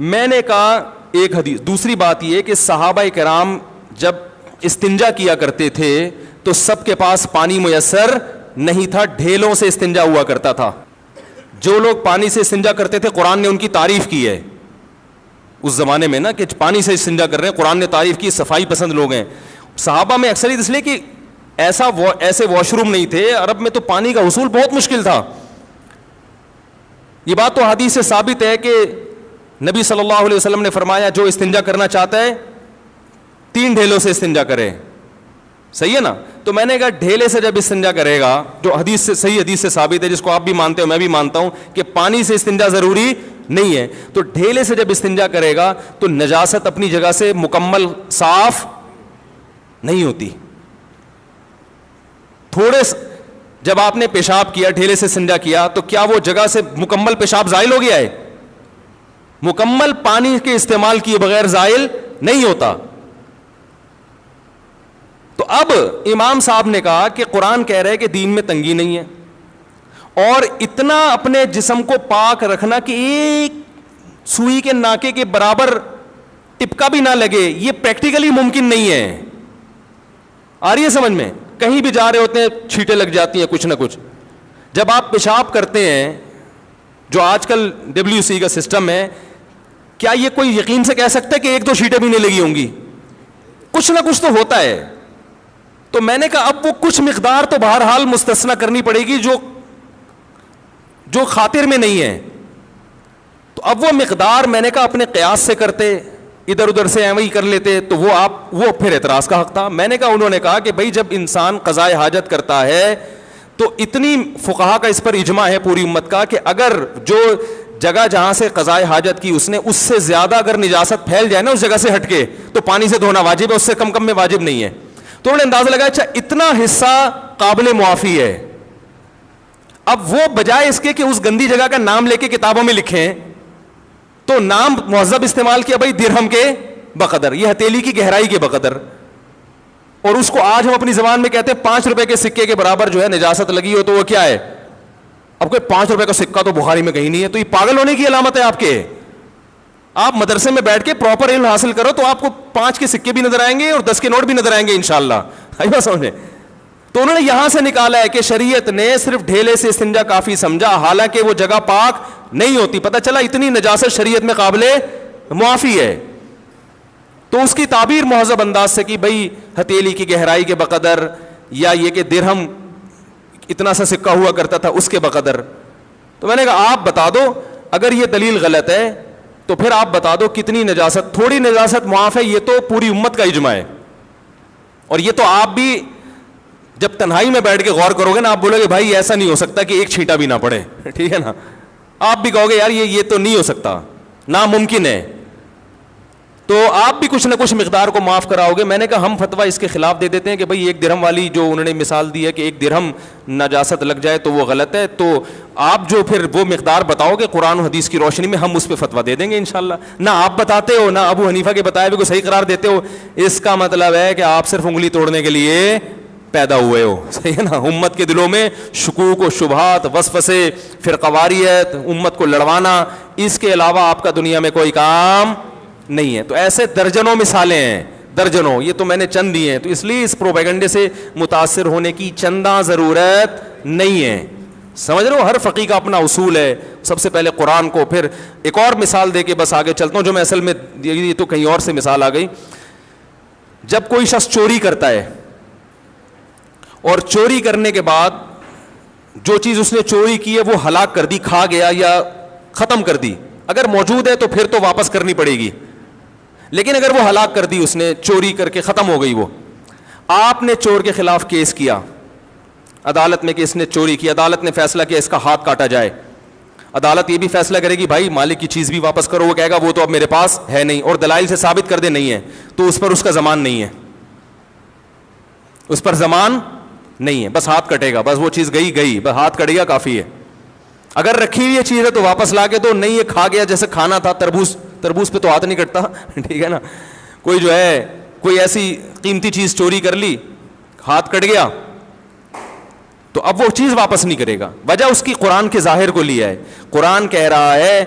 میں نے کہا ایک حدیث. دوسری بات یہ کہ صحابہ کرام جب استنجا کیا کرتے تھے تو سب کے پاس پانی میسر نہیں تھا, ڈھیلوں سے استنجا ہوا کرتا تھا. جو لوگ پانی سے استنجا کرتے تھے قرآن نے ان کی تعریف کی ہے اس زمانے میں نا, کہ پانی سے استنجا کر رہے ہیں, قرآن نے تعریف کی, صفائی پسند لوگ ہیں. صحابہ میں اکثریت اس لیے کہ ایسے واش روم نہیں تھے, عرب میں تو پانی کا حصول بہت مشکل تھا. یہ بات تو حدیث سے ثابت ہے کہ نبی صلی اللہ علیہ وسلم نے فرمایا جو استنجا کرنا چاہتا ہے 3 ڈھیلوں سے استنجا کرے, صحیح ہے نا. تو میں نے کہا ڈھیلے سے جب استنجا کرے گا, جو حدیث سے صحیح حدیث سے ثابت ہے, جس کو آپ بھی مانتے ہو میں بھی مانتا ہوں کہ پانی سے استنجا ضروری نہیں ہے, تو ڈھیلے سے جب استنجا کرے گا تو نجاست اپنی جگہ سے مکمل صاف نہیں ہوتی. تھوڑے جب آپ نے پیشاب کیا, ڈھیلے سے استنجا کیا, تو کیا وہ جگہ سے مکمل پیشاب زائل ہو گیا ہے؟ مکمل پانی کے استعمال کیے بغیر زائل نہیں ہوتا. تو اب امام صاحب نے کہا کہ قرآن کہہ رہے کہ دین میں تنگی نہیں ہے, اور اتنا اپنے جسم کو پاک رکھنا کہ ایک سوئی کے ناکے کے برابر ٹپکا بھی نہ لگے, یہ پریکٹیکلی ممکن نہیں ہے. آ رہی ہے سمجھ میں؟ کہیں بھی جا رہے ہوتے ہیں چھینٹیں لگ جاتی ہیں کچھ نہ کچھ. جب آپ پیشاب کرتے ہیں, جو آج کل WC کا سسٹم ہے, کیا یہ کوئی یقین سے کہہ سکتا ہے کہ 1-2 چھینٹیں بھی نہیں لگی ہوں گی؟ کچھ نہ کچھ تو ہوتا ہے. تو میں نے کہا اب وہ کچھ مقدار تو بہرحال مستثنا کرنی پڑے گی جو خاطر میں نہیں ہے. تو اب وہ مقدار میں نے کہا اپنے قیاس سے کرتے, ادھر ادھر سے ایویں ہی کر لیتے, تو وہ پھر اعتراض کا حق تھا. میں نے کہا انہوں نے کہا کہ بھائی جب انسان قضاء حاجت کرتا ہے تو اتنی فقہا کا اس پر اجماع ہے پوری امت کا کہ اگر جو جگہ جہاں سے قضاء حاجت کی اس نے اس سے زیادہ اگر نجاست پھیل جائے نا اس جگہ سے ہٹ کے, تو پانی سے دھونا واجب ہے, اس سے کم میں واجب نہیں ہے. تو انہوں نے اندازہ لگایا اچھا اتنا حصہ قابل معافی ہے. اب وہ بجائے اس کے کہ اس گندی جگہ کا نام لے کے کتابوں میں لکھیں, تو نام مہذب استعمال کیا, بھائی درہم کے بقدر, یہ ہتھیلی کی گہرائی کے بقدر. اور اس کو آج ہم اپنی زبان میں کہتے ہیں 5 روپے کے سکے کے برابر جو ہے نجاست لگی ہو تو وہ کیا ہے؟ اب کوئی 5 روپے کا سکہ تو بخاری میں کہیں نہیں ہے, تو یہ پاگل ہونے کی علامت ہے آپ کے. آپ مدرسے میں بیٹھ کے پراپر علم حاصل کرو تو آپ کو 5 کے سکے بھی نظر آئیں گے اور 10 کے نوٹ بھی نظر آئیں گے انشاءاللہ. آئی بات سمجھے؟ تو انہوں نے یہاں سے نکالا ہے کہ شریعت نے صرف ڈھیلے سے استنجا کافی سمجھا, حالانکہ وہ جگہ پاک نہیں ہوتی. پتہ چلا اتنی نجاست شریعت میں قابل معافی ہے. تو اس کی تعبیر مہذب انداز سے کہ بھئی ہتھیلی کی گہرائی کے بقدر, یا یہ کہ درہم اتنا سا سکہ ہوا کرتا تھا اس کے بقدر. تو میں نے کہا آپ بتا دو, اگر یہ دلیل غلط ہے تو پھر آپ بتا دو کتنی نجاست, تھوڑی نجاست معاف ہے, یہ تو پوری امت کا اجماع ہے. اور یہ تو آپ بھی جب تنہائی میں بیٹھ کے غور کرو گے نا, آپ بولو گے بھائی ایسا نہیں ہو سکتا کہ ایک چھینٹا بھی نہ پڑے, ٹھیک ہے نا. آپ بھی کہو گے یار یہ تو نہیں ہو سکتا, ناممکن ہے. تو آپ بھی کچھ نہ کچھ مقدار کو معاف کراؤ گے. میں نے کہا ہم فتویٰ اس کے خلاف دے دیتے ہیں کہ بھئی 1 درہم والی جو انہوں نے مثال دی ہے کہ 1 درہم نجاست لگ جائے تو وہ غلط ہے. تو آپ جو پھر وہ مقدار بتاؤ گے قرآن و حدیث کی روشنی میں, ہم اس پہ فتویٰ دے دیں گے انشاءاللہ. نہ آپ بتاتے ہو نہ ابو حنیفہ کے بتائے ہوئے کو صحیح قرار دیتے ہو. اس کا مطلب ہے کہ آپ صرف انگلی توڑنے کے لیے پیدا ہوئے ہو, صحیح ہے نا. امت کے دلوں میں شکوک و شبہات, وسوسے, فرقواریت, امت کو لڑوانا, اس کے علاوہ آپ کا دنیا میں کوئی کام نہیں ہے. تو ایسے درجنوں مثالیں ہیں, درجنوں. یہ تو میں نے چند دی ہیں. تو اس لیے اس پروپیگنڈے سے متاثر ہونے کی چندہ ضرورت نہیں ہے. سمجھ رہے ہو, ہر فقی کا اپنا اصول ہے. سب سے پہلے قرآن کو, پھر ایک اور مثال دے کے بس آگے چلتا ہوں, جو میں اصل میں یہ تو کہیں اور سے مثال آ گئی. جب کوئی شخص چوری کرتا ہے اور چوری کرنے کے بعد جو چیز اس نے چوری کی ہے وہ ہلاک کر دی, کھا گیا یا ختم کر دی, اگر موجود ہے تو پھر تو واپس کرنی پڑے گی. لیکن اگر وہ ہلاک کر دی, اس نے چوری کر کے ختم ہو گئی وہ, آپ نے چور کے خلاف کیس کیا عدالت میں کہ اس نے چوری کی, عدالت نے فیصلہ کیا اس کا ہاتھ کاٹا جائے, عدالت یہ بھی فیصلہ کرے گی بھائی مالک کی چیز بھی واپس کرو, وہ کہے گا وہ تو اب میرے پاس ہے نہیں, اور دلائل سے ثابت کر دے نہیں ہے, تو اس پر اس کا ضمان نہیں ہے, اس پر ضمان نہیں ہے, بس ہاتھ کٹے گا, بس وہ چیز گئی, بس ہاتھ کٹ گیا کافی ہے. اگر رکھی ہوئی یہ چیز ہے تو واپس لا کے, تو نہیں یہ کھا گیا, جیسے کھانا تھا تربوز پہ تو ہاتھ نہیں کٹتا ٹھیک ہے نا, کوئی جو ہے کوئی ایسی قیمتی چیز چوری کر لی, ہاتھ کٹ گیا, تو اب وہ چیز واپس نہیں کرے گا. وجہ اس کی قرآن کے ظاہر کو لیا ہے. قرآن کہہ رہا ہے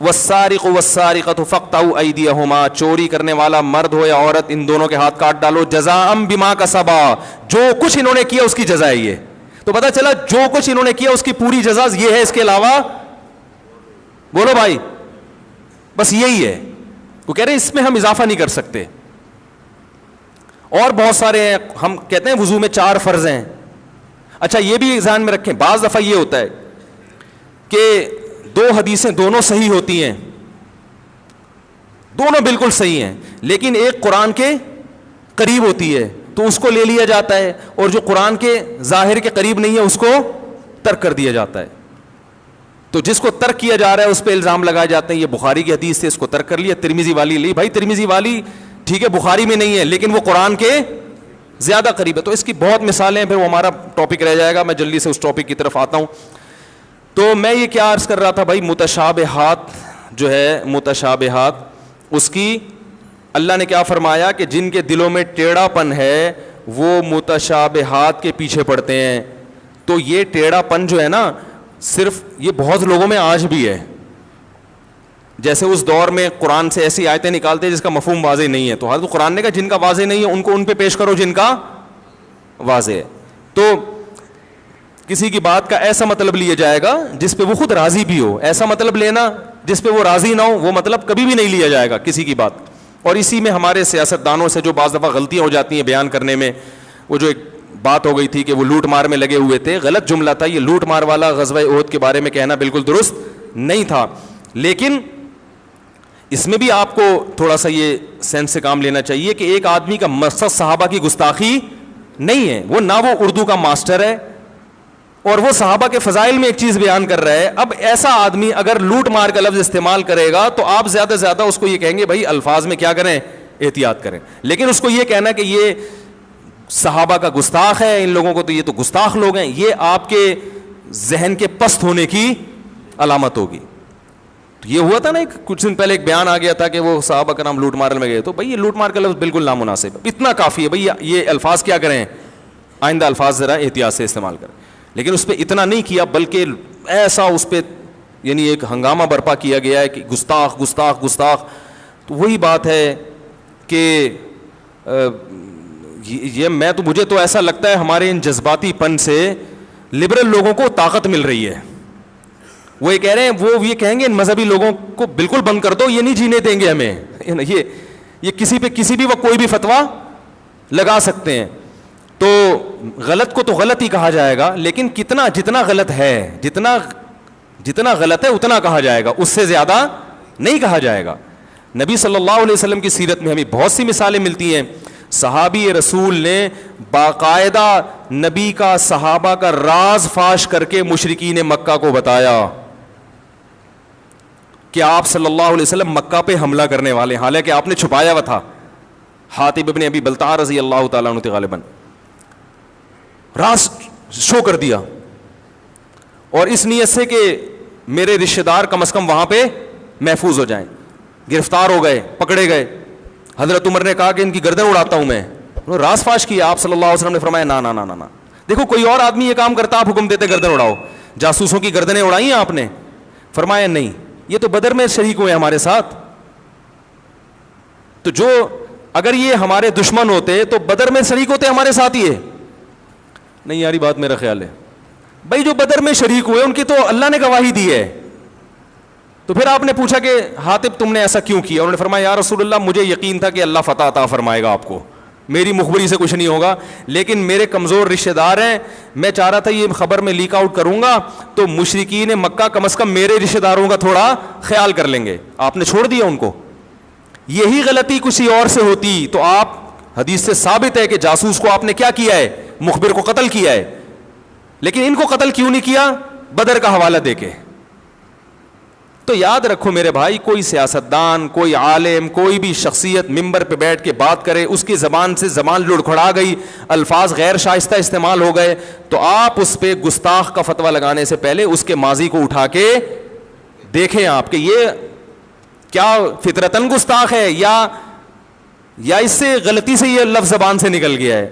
والسارق والسارقۃ فاقطعوا ایدیہما, چوری کرنے والا مرد ہو یا عورت ان دونوں کے ہاتھ کاٹ ڈالو, جزاء بما کسبا, جو کچھ انہوں نے کیا اس کی جزا ہے یہ. تو پتہ چلا جو کچھ انہوں نے کیا اس کی پوری جزا یہ ہے, اس کے علاوہ بولو بھائی بس یہی ہے. وہ کہہ رہے ہیں اس میں ہم اضافہ نہیں کر سکتے. اور بہت سارے ہیں, ہم کہتے ہیں وضو میں 4 فرض ہیں. اچھا یہ بھی ذہن میں رکھیں, بعض دفعہ یہ ہوتا ہے کہ 2 حدیثیں دونوں صحیح ہوتی ہیں, دونوں بالکل صحیح ہیں, لیکن ایک قرآن کے قریب ہوتی ہے تو اس کو لے لیا جاتا ہے, اور جو قرآن کے ظاہر کے قریب نہیں ہے اس کو ترک کر دیا جاتا ہے. تو جس کو ترک کیا جا رہا ہے اس پہ الزام لگائے جاتے ہیں یہ بخاری کی حدیث سے اس کو ترک کر لیا, ترمذی والی لی, بھائی ترمذی والی ٹھیک ہے بخاری میں نہیں ہے لیکن وہ قرآن کے زیادہ قریب ہے. تو اس کی بہت مثالیں ہیں, پھر وہ ہمارا ٹاپک رہ جائے گا, میں جلدی سے اس ٹاپک کی طرف آتا ہوں. تو میں یہ کیا عرض کر رہا تھا بھائی, متشابہات جو ہے متشابہات, اس کی اللہ نے کیا فرمایا کہ جن کے دلوں میں ٹیڑھا پن ہے وہ متشابہات کے پیچھے پڑتے ہیں. تو یہ ٹیڑھا پن جو ہے نا صرف یہ بہت لوگوں میں آج بھی ہے. جیسے اس دور میں قرآن سے ایسی آیتیں نکالتے جس کا مفہوم واضح نہیں ہے, تو حضرت قرآن نے کہا جن کا واضح نہیں ہے ان کو ان پہ پیش کرو جن کا واضح ہے. تو کسی کی بات کا ایسا مطلب لیا جائے گا جس پہ وہ خود راضی بھی ہو, ایسا مطلب لینا جس پہ وہ راضی نہ ہو وہ مطلب کبھی بھی نہیں لیا جائے گا کسی کی بات. اور اسی میں ہمارے سیاستدانوں سے جو بعض دفعہ غلطیاں ہو جاتی ہیں بیان کرنے میں, وہ جو ایک بات ہو گئی تھی کہ وہ لوٹ مار میں لگے ہوئے تھے, غلط جملہ تھا یہ, لوٹ مار والا غزوہ احد کے بارے میں کہنا بالکل درست نہیں تھا. لیکن اس میں بھی آپ کو تھوڑا سا یہ سینس سے کام لینا چاہیے کہ ایک آدمی کا مقصد صحابہ کی گستاخی نہیں ہے, وہ نہ وہ اردو کا ماسٹر ہے اور وہ صحابہ کے فضائل میں ایک چیز بیان کر رہا ہے. اب ایسا آدمی اگر لوٹ مار کا لفظ استعمال کرے گا تو آپ زیادہ سے زیادہ اس کو یہ کہیں گے بھائی الفاظ میں کیا کریں, احتیاط کریں. لیکن اس کو یہ کہنا کہ یہ صحابہ کا گستاخ ہے, ان لوگوں کو تو یہ تو گستاخ لوگ ہیں, یہ آپ کے ذہن کے پست ہونے کی علامت ہوگی. تو یہ ہوا تھا نا کچھ دن پہلے ایک بیان آ گیا تھا کہ وہ صحابہ کا نام لوٹ مار میں گئے, تو بھائی یہ لوٹ مار کا لفظ بالکل نامناسب ہے, اتنا کافی ہے بھائی یہ الفاظ کیا کریں, آئندہ الفاظ ذرا احتیاط سے استعمال کریں. لیکن اس پہ اتنا نہیں کیا بلکہ ایسا اس پہ یعنی ایک ہنگامہ برپا کیا گیا ہے کہ گستاخ گستاخ گستاخ. تو وہی بات ہے کہ یہ مجھے تو ایسا لگتا ہے ہمارے ان جذباتی پن سے لبرل لوگوں کو طاقت مل رہی ہے. وہ یہ کہہ رہے ہیں, وہ یہ کہیں گے ان مذہبی لوگوں کو بالکل بند کر دو, یہ نہیں جینے دیں گے ہمیں, یہ کسی پہ کسی بھی وقت کوئی بھی فتویٰ لگا سکتے ہیں. تو غلط کو تو غلط ہی کہا جائے گا, لیکن جتنا غلط ہے جتنا غلط ہے اتنا کہا جائے گا, اس سے زیادہ نہیں کہا جائے گا. نبی صلی اللہ علیہ وسلم کی سیرت میں ہمیں بہت سی مثالیں ملتی ہیں. صحابی رسول نے باقاعدہ نبی کا صحابہ کا راز فاش کر کے مشرکین مکہ کو بتایا کہ آپ صلی اللہ علیہ وسلم مکہ پہ حملہ کرنے والے, حالانکہ آپ نے چھپایا ہوا تھا. حاتب ابن ابی بلتع رضی اللہ تعالیٰ عنہ غالباً راز شو کر دیا, اور اس نیت سے کہ میرے رشتہ دار کم از کم وہاں پہ محفوظ ہو جائیں. گرفتار ہو گئے, پکڑے گئے. حضرت عمر نے کہا کہ ان کی گردن اڑاتا ہوں میں, راز فاش کیا. آپ صلی اللہ علیہ وسلم نے فرمایا نا نا نا نا, دیکھو کوئی اور آدمی یہ کام کرتا آپ حکم دیتے گردن اڑاؤ. جاسوسوں کی گردنیں اڑائی ہیں آپ نے؟ فرمایا نہیں, یہ تو بدر میں شریک ہوئے ہمارے ساتھ. تو جو اگر یہ ہمارے دشمن ہوتے تو بدر میں شریک ہوتے ہمارے ساتھ ہی ہے. نہیں یاری بات میرا خیال ہے بھائی, جو بدر میں شریک ہوئے ان کی تو اللہ نے گواہی دی ہے. تو پھر آپ نے پوچھا کہ حاتب تم نے ایسا کیوں کیا؟ انہوں نے فرمایا یا رسول اللہ مجھے یقین تھا کہ اللہ فتح عطا فرمائے گا آپ کو, میری مخبری سے کچھ نہیں ہوگا, لیکن میرے کمزور رشتہ دار ہیں, میں چاہ رہا تھا یہ خبر میں لیک آؤٹ کروں گا تو مشرکین مکہ کم از کم میرے رشتہ داروں کا تھوڑا خیال کر لیں گے. آپ نے چھوڑ دیا ان کو. یہی غلطی کسی اور سے ہوتی تو آپ حدیث سے ثابت ہے کہ جاسوس کو آپ نے کیا کیا ہے؟ مخبر کو قتل کیا ہے. لیکن ان کو قتل کیوں نہیں کیا؟ بدر کا حوالہ دے کے. تو یاد رکھو میرے بھائی, کوئی سیاستدان, کوئی عالم, کوئی بھی شخصیت ممبر پہ بیٹھ کے بات کرے, اس کی زبان سے زبان لڑکھڑا گئی, الفاظ غیر شائستہ استعمال ہو گئے, تو آپ اس پہ گستاخ کا فتویٰ لگانے سے پہلے اس کے ماضی کو اٹھا کے دیکھیں آپ کہ یہ کیا فطرتاً گستاخ ہے یا اس سے غلطی سے یہ لفظ زبان سے نکل گیا ہے,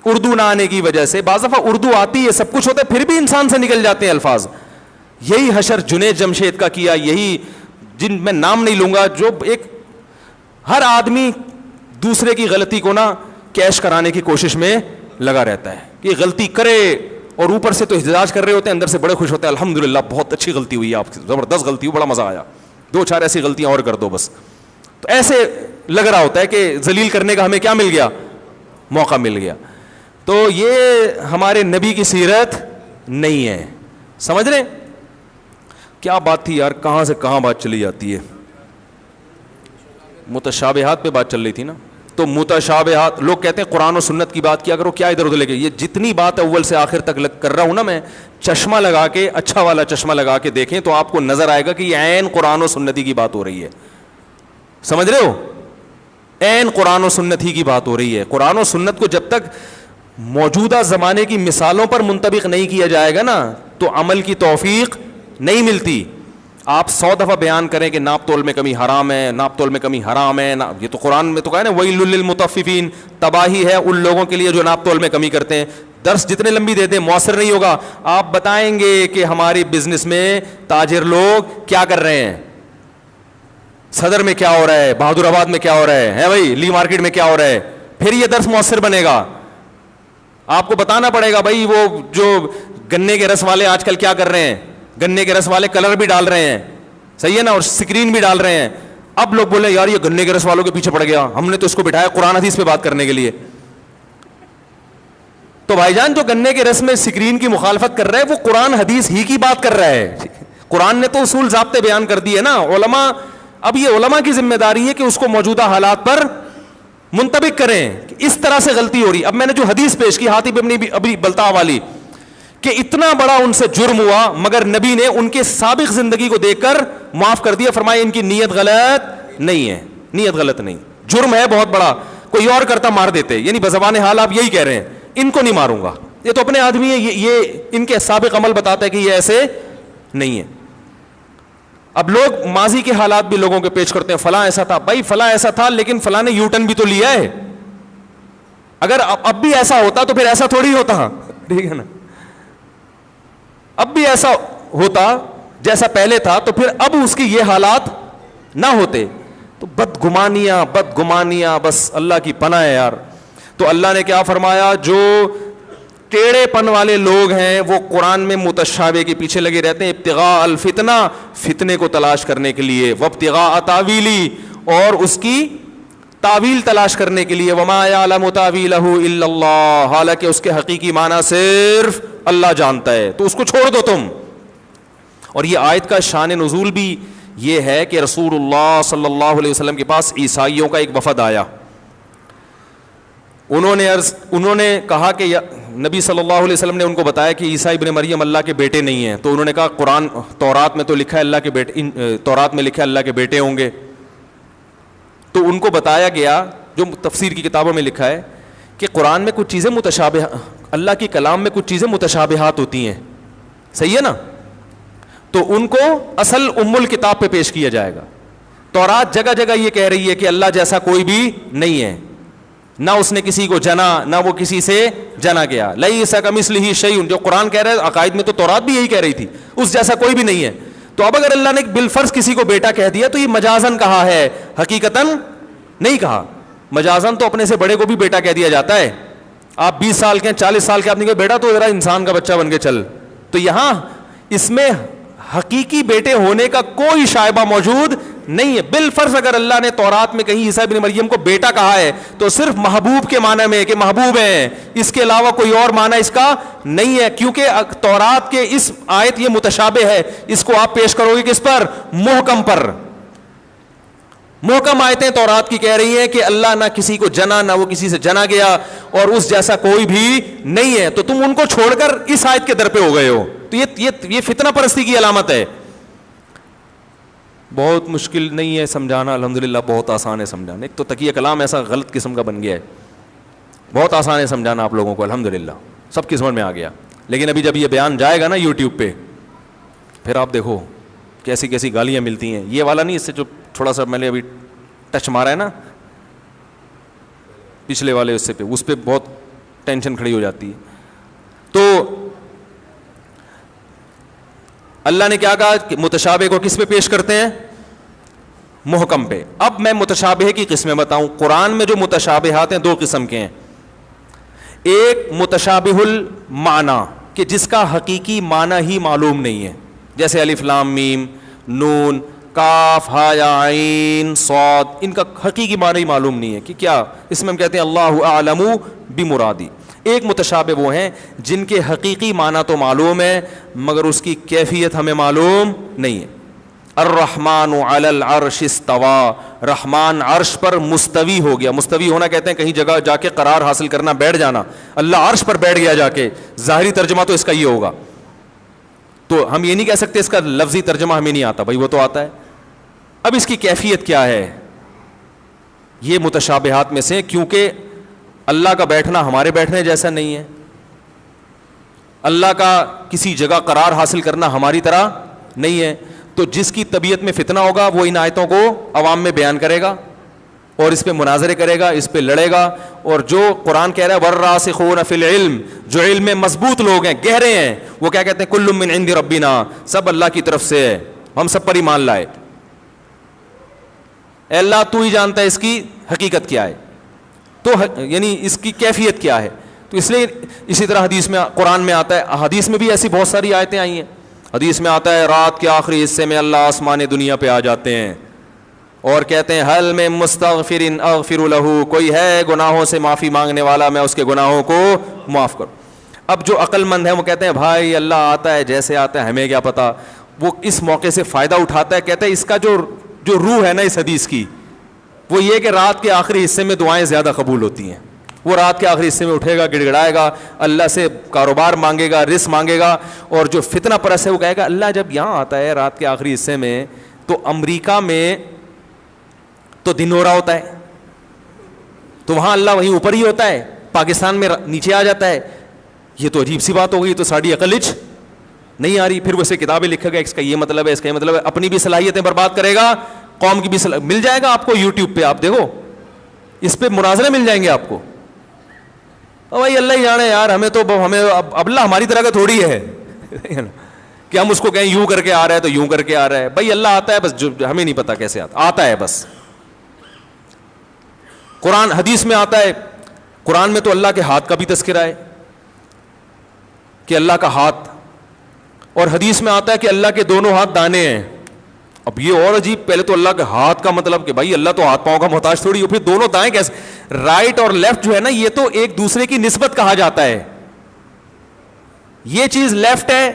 اردو نہ آنے کی وجہ سے. بعض دفعہ اردو آتی ہے, سب کچھ ہوتا ہے, پھر بھی انسان سے نکل جاتے ہیں الفاظ. یہی حشر جنید جمشید کا کیا, یہی جن میں نام نہیں لوں گا, جو ایک ہر آدمی دوسرے کی غلطی کو نا کیش کرانے کی کوشش میں لگا رہتا ہے کہ غلطی کرے, اور اوپر سے تو احتجاج کر رہے ہوتے ہیں, اندر سے بڑے خوش ہوتے ہیں, الحمدللہ بہت اچھی غلطی ہوئی آپ کی, زبردست غلطی ہوئی, بڑا مزہ آیا, 2-4 ایسی غلطیاں اور کر دو بس. تو ایسے لگ رہا ہوتا ہے کہ ذلیل کرنے کا ہمیں کیا مل گیا؟ موقع مل گیا. تو یہ ہمارے نبی کی سیرت نہیں ہے. سمجھ رہے؟ کیا بات تھی یار, کہاں سے کہاں بات چلی جاتی ہے. متشابہات پہ بات چل رہی تھی نا. تو متشابہات, لوگ کہتے ہیں قرآن و سنت کی بات کیا کرو, کیا ادھر ادھر لے کے, یہ جتنی بات اول سے آخر تک کر رہا ہوں نا میں, چشمہ لگا کے, اچھا والا چشمہ لگا کے دیکھیں تو آپ کو نظر آئے گا کہ یہ عین قرآن و سنت ہی کی بات ہو رہی ہے. سمجھ رہے ہو؟ عین قرآن و سنت ہی کی بات ہو رہی ہے. قرآن و سنت کو جب تک موجودہ زمانے کی مثالوں پر منطبق نہیں کیا جائے گا نا تو عمل کی توفیق نہیں ملتی. آپ 100 دفعہ بیان کریں کہ ناپ تول میں کمی حرام ہے, ناپ تول میں کمی حرام ہے, یہ تو قرآن میں تو کہا ہے نا ویل للمطففین, تباہی ہے ان لوگوں کے لیے جو ناپ تول میں کمی کرتے ہیں. درس جتنے لمبی دیتے ہیں مؤثر نہیں ہوگا. آپ بتائیں گے کہ ہماری بزنس میں تاجر لوگ کیا کر رہے ہیں, صدر میں کیا ہو رہا ہے, بہادر آباد میں کیا ہو رہا ہے بھائی, لی مارکیٹ میں کیا ہو رہا ہے, پھر یہ درس مؤثر بنے گا. آپ کو بتانا پڑے گا بھائی وہ جو گنے کے رس والے آج کل کیا کر رہے ہیں, گنے کے رس والے کلر بھی ڈال رہے ہیں, صحیح ہے نا, اور اسکرین بھی ڈال رہے ہیں. اب لوگ بولے یار یہ گنے کے رس والوں کے پیچھے پڑ گیا, ہم نے تو اس کو بٹھایا قرآن حدیث پہ بات کرنے کے لیے. تو بھائی جان جو گنے کے رس میں اسکرین کی مخالفت کر رہا ہے وہ قرآن حدیث ہی کی بات کر رہا ہے. قرآن نے تو اصول ضابطے بیان کر دیے نا. علماء, اب یہ علماء کی ذمہ داری ہے کہ اس کو موجودہ حالات پر منطبق کریں. اس طرح سے غلطی ہو رہی. اب میں نے جو حدیث پیش کی حاتب ابن ابی بلتع والی, کہ اتنا بڑا ان سے جرم ہوا مگر نبی نے ان کے سابق زندگی کو دیکھ کر معاف کر دیا, فرمایا ان کی نیت غلط نہیں ہے, نیت غلط نہیں, جرم ہے بہت بڑا, کوئی اور کرتا مار دیتے. یعنی بزبان حال آپ یہی کہہ رہے ہیں, ان کو نہیں ماروں گا, یہ تو اپنے آدمی ہے, یہ ان کے سابق عمل بتاتا ہے کہ یہ ایسے نہیں ہے. اب لوگ ماضی کے حالات بھی لوگوں کے پیش کرتے ہیں, فلاں ایسا تھا. بھائی فلاں ایسا تھا لیکن فلاں نے یو ٹرن بھی تو لیا ہے. اگر اب بھی ایسا ہوتا تو پھر ایسا تھوڑی ہوتا, ٹھیک ہے نا. اب بھی ایسا ہوتا جیسا پہلے تھا تو پھر اب اس کی یہ حالات نہ ہوتے. تو بدگمانیاں بس اللہ کی پناہ ہے یار. تو اللہ نے کیا فرمایا, جو ٹیڑے پن والے لوگ ہیں وہ قرآن میں متشابہ کے پیچھے لگے رہتے ہیں, ابتغاء الفتنہ, فتنے کو تلاش کرنے کے لیے, وابتغاء تاویلی, اور اس کی تعویل تلاش کرنے کے لیے, وما یعلم تاویلہ الا اللہ, حالانکہ اس کے حقیقی معنی صرف اللہ جانتا ہے. تو اس کو چھوڑ دو تم. اور یہ آیت کا شان نزول بھی یہ ہے کہ رسول اللہ صلی اللہ علیہ وسلم کے پاس عیسائیوں کا ایک وفد آیا. انہوں نے کہا کہ نبی صلی اللہ علیہ وسلم نے ان کو بتایا کہ عیسیٰ ابن مریم اللہ کے بیٹے نہیں ہیں. تو انہوں نے کہا قرآن تورات میں تو لکھا ہے اللہ کے بیٹے, تورات میں لکھا ہے اللہ کے بیٹے ہوں گے. تو ان کو بتایا گیا جو تفسیر کی کتابوں میں لکھا ہے کہ قرآن میں کچھ چیزیں متشابہ, اللہ کی کلام میں کچھ چیزیں متشابہات ہوتی ہیں, صحیح ہے نا. تو ان کو اصل ام الکتاب پہ پیش کیا جائے گا. تورات جگہ جگہ یہ کہہ رہی ہے کہ اللہ جیسا کوئی بھی نہیں ہے, نہ اس نے کسی کو جنا نہ وہ کسی سے جنا گیا. لیس کمثلہ شیء, جو قرآن کہہ رہا ہے عقائد میں تو تورات بھی یہی کہہ رہی تھی, اس جیسا کوئی بھی نہیں ہے. تو اب اگر اللہ نے بالفرض کسی کو بیٹا کہہ دیا تو یہ مجازن کہا ہے, حقیقتاً نہیں کہا. مجازن تو اپنے سے بڑے کو بھی بیٹا کہہ دیا جاتا ہے. آپ 20 سال کے 40 سال کے, آپ نے کہا بیٹا تو ذرا انسان کا بچہ بن کے چل. تو یہاں اس میں حقیقی بیٹے ہونے کا کوئی شائبہ موجود نہیں ہے. بالفرض اگر اللہ نے تورات میں کہیں عیسیٰ ابن مریم کو بیٹا کہا ہے تو صرف محبوب کے معنی میں کہ محبوب ہیں, اس کے علاوہ کوئی اور معنی اس کا نہیں ہے. کیونکہ تورات کے اس آیت یہ متشابہ ہے, اس کو آپ پیش کرو گے کس پر؟ محکم پر. محکم آیتیں تورات کی کہہ رہی ہیں کہ اللہ نہ کسی کو جنا نہ وہ کسی سے جنا گیا اور اس جیسا کوئی بھی نہیں ہے, تو تم ان کو چھوڑ کر اس آیت کے در پہ ہو گئے ہو. تو یہ فتنہ پرستی کی علامت ہے. بہت مشکل نہیں ہے سمجھانا, الحمدللہ بہت آسان ہے سمجھانا. ایک تو تقیہ کلام ایسا غلط قسم کا بن گیا ہے, بہت آسان ہے سمجھانا آپ لوگوں کو, الحمدللہ سب کی سمجھ میں آ گیا. لیکن ابھی جب یہ بیان جائے گا نا یوٹیوب پہ, پھر آپ دیکھو کیسی کیسی گالیاں ملتی ہیں. یہ والا نہیں, اس سے جو تھوڑا سا میں نے ابھی ٹچ مارا ہے نا پچھلے والے اس پہ بہت ٹینشن کھڑی ہو جاتی ہے. تو اللہ نے کیا کہا کہ متشابہ کو کس پہ پیش کرتے ہیں؟ محکم پہ. اب میں متشابہ کی قسمیں بتاؤں. قرآن میں جو متشابہات ہیں دو قسم کے ہیں. ایک متشابہ المعنی کہ جس کا حقیقی معنی ہی معلوم نہیں ہے, جیسے الف لام میم نون کاف ہا یا عین صاد, ان کا حقیقی معنی ہی معلوم نہیں ہے کہ کیا, اس میں ہم کہتے ہیں اللہ اعلم بمرادی. ایک متشابہ وہ ہیں جن کے حقیقی معنی تو معلوم ہے مگر اس کی کیفیت ہمیں معلوم نہیں ہے. الرحمن علی العرش استوى, رحمان عرش پر مستوی ہو گیا. مستوی ہونا کہتے ہیں کہیں جگہ جا کے قرار حاصل کرنا, بیٹھ جانا. اللہ عرش پر بیٹھ گیا جا کے, ظاہری ترجمہ تو اس کا یہ ہوگا. تو ہم یہ نہیں کہہ سکتے اس کا لفظی ترجمہ ہمیں نہیں آتا, بھائی وہ تو آتا ہے. اب اس کی کیفیت کیا ہے؟ یہ متشابہات میں سے, کیونکہ اللہ کا بیٹھنا ہمارے بیٹھنے جیسا نہیں ہے, اللہ کا کسی جگہ قرار حاصل کرنا ہماری طرح نہیں ہے. تو جس کی طبیعت میں فتنہ ہوگا وہ ان آیتوں کو عوام میں بیان کرے گا اور اس پہ مناظرے کرے گا, اس پہ لڑے گا. اور جو قرآن کہہ رہا ہے والراسخون فی العلم, جو علم میں مضبوط لوگ ہیں, گہرے ہیں, وہ کیا کہتے ہیں کل من عند ربنا, سب اللہ کی طرف سے ہے, ہم سب پر ایمان لائے. اے اللہ تو ہی جانتا ہے اس کی حقیقت کیا ہے, تو یعنی اس کی کیفیت کیا ہے. تو اس لیے اسی طرح حدیث میں قرآن میں آتا ہے, حدیث میں بھی ایسی بہت ساری آیتیں آئی ہیں. حدیث میں آتا ہے رات کے آخری حصے میں اللہ آسمان دنیا پہ آ جاتے ہیں اور کہتے ہیں حل میں مستغفر اغفر لہ, کوئی ہے گناہوں سے معافی مانگنے والا, میں اس کے گناہوں کو معاف کروں. اب جو عقل مند ہے وہ کہتے ہیں بھائی اللہ آتا ہے جیسے آتا ہے, ہمیں کیا پتا. وہ اس موقع سے فائدہ اٹھاتا ہے, کہتا ہے اس کا جو روح ہے نا اس حدیث کی, وہ یہ کہ رات کے آخری حصے میں دعائیں زیادہ قبول ہوتی ہیں. وہ رات کے آخری حصے میں اٹھے گا, گڑ گڑائے گا, اللہ سے کاروبار مانگے گا, رزق مانگے گا. اور جو فتنہ پرست ہے وہ کہے گا اللہ جب یہاں آتا ہے رات کے آخری حصے میں تو امریکہ میں تو دن ہو رہا ہوتا ہے, تو وہاں اللہ وہیں اوپر ہی ہوتا ہے, پاکستان میں نیچے آ جاتا ہے. یہ تو عجیب سی بات ہو گئی, تو ساڑھی عقل نہیں آ رہی. پھر ویسے کتابیں لکھے گا اس کا یہ مطلب ہے, اس کا یہ مطلب ہے, اپنی بھی صلاحیتیں برباد کرے گا, قوم کی بھی مل جائے گا آپ کو یوٹیوب پہ, آپ دیکھو اس پہ مناظرے مل جائیں گے آپ کو. بھائی اللہ ہی جانے یار, ہمیں تو ہمیں اب اللہ ہماری طرح کا تھوڑی ہے کہ ہم اس کو کہیں یوں کر کے آ رہا ہے تو یوں کر کے آ رہا ہے. بھائی اللہ آتا ہے بس, جو ہمیں نہیں پتا کیسے آتا ہے بس. قرآن حدیث میں آتا ہے, قرآن میں تو اللہ کے ہاتھ کا بھی تذکرہ ہے کہ اللہ کا ہاتھ, اور حدیث میں آتا ہے کہ اللہ کے دونوں ہاتھ دانے ہیں. اب یہ اور عجیب, پہلے تو اللہ کے ہاتھ کا مطلب کہ بھائی اللہ تو ہاتھ پاؤں کا محتاج تھوڑی ہو, پھر دونوں دائیں کیسے؟ رائٹ اور لیفٹ جو ہے نا یہ تو ایک دوسرے کی نسبت کہا جاتا ہے. یہ چیز لیفٹ ہے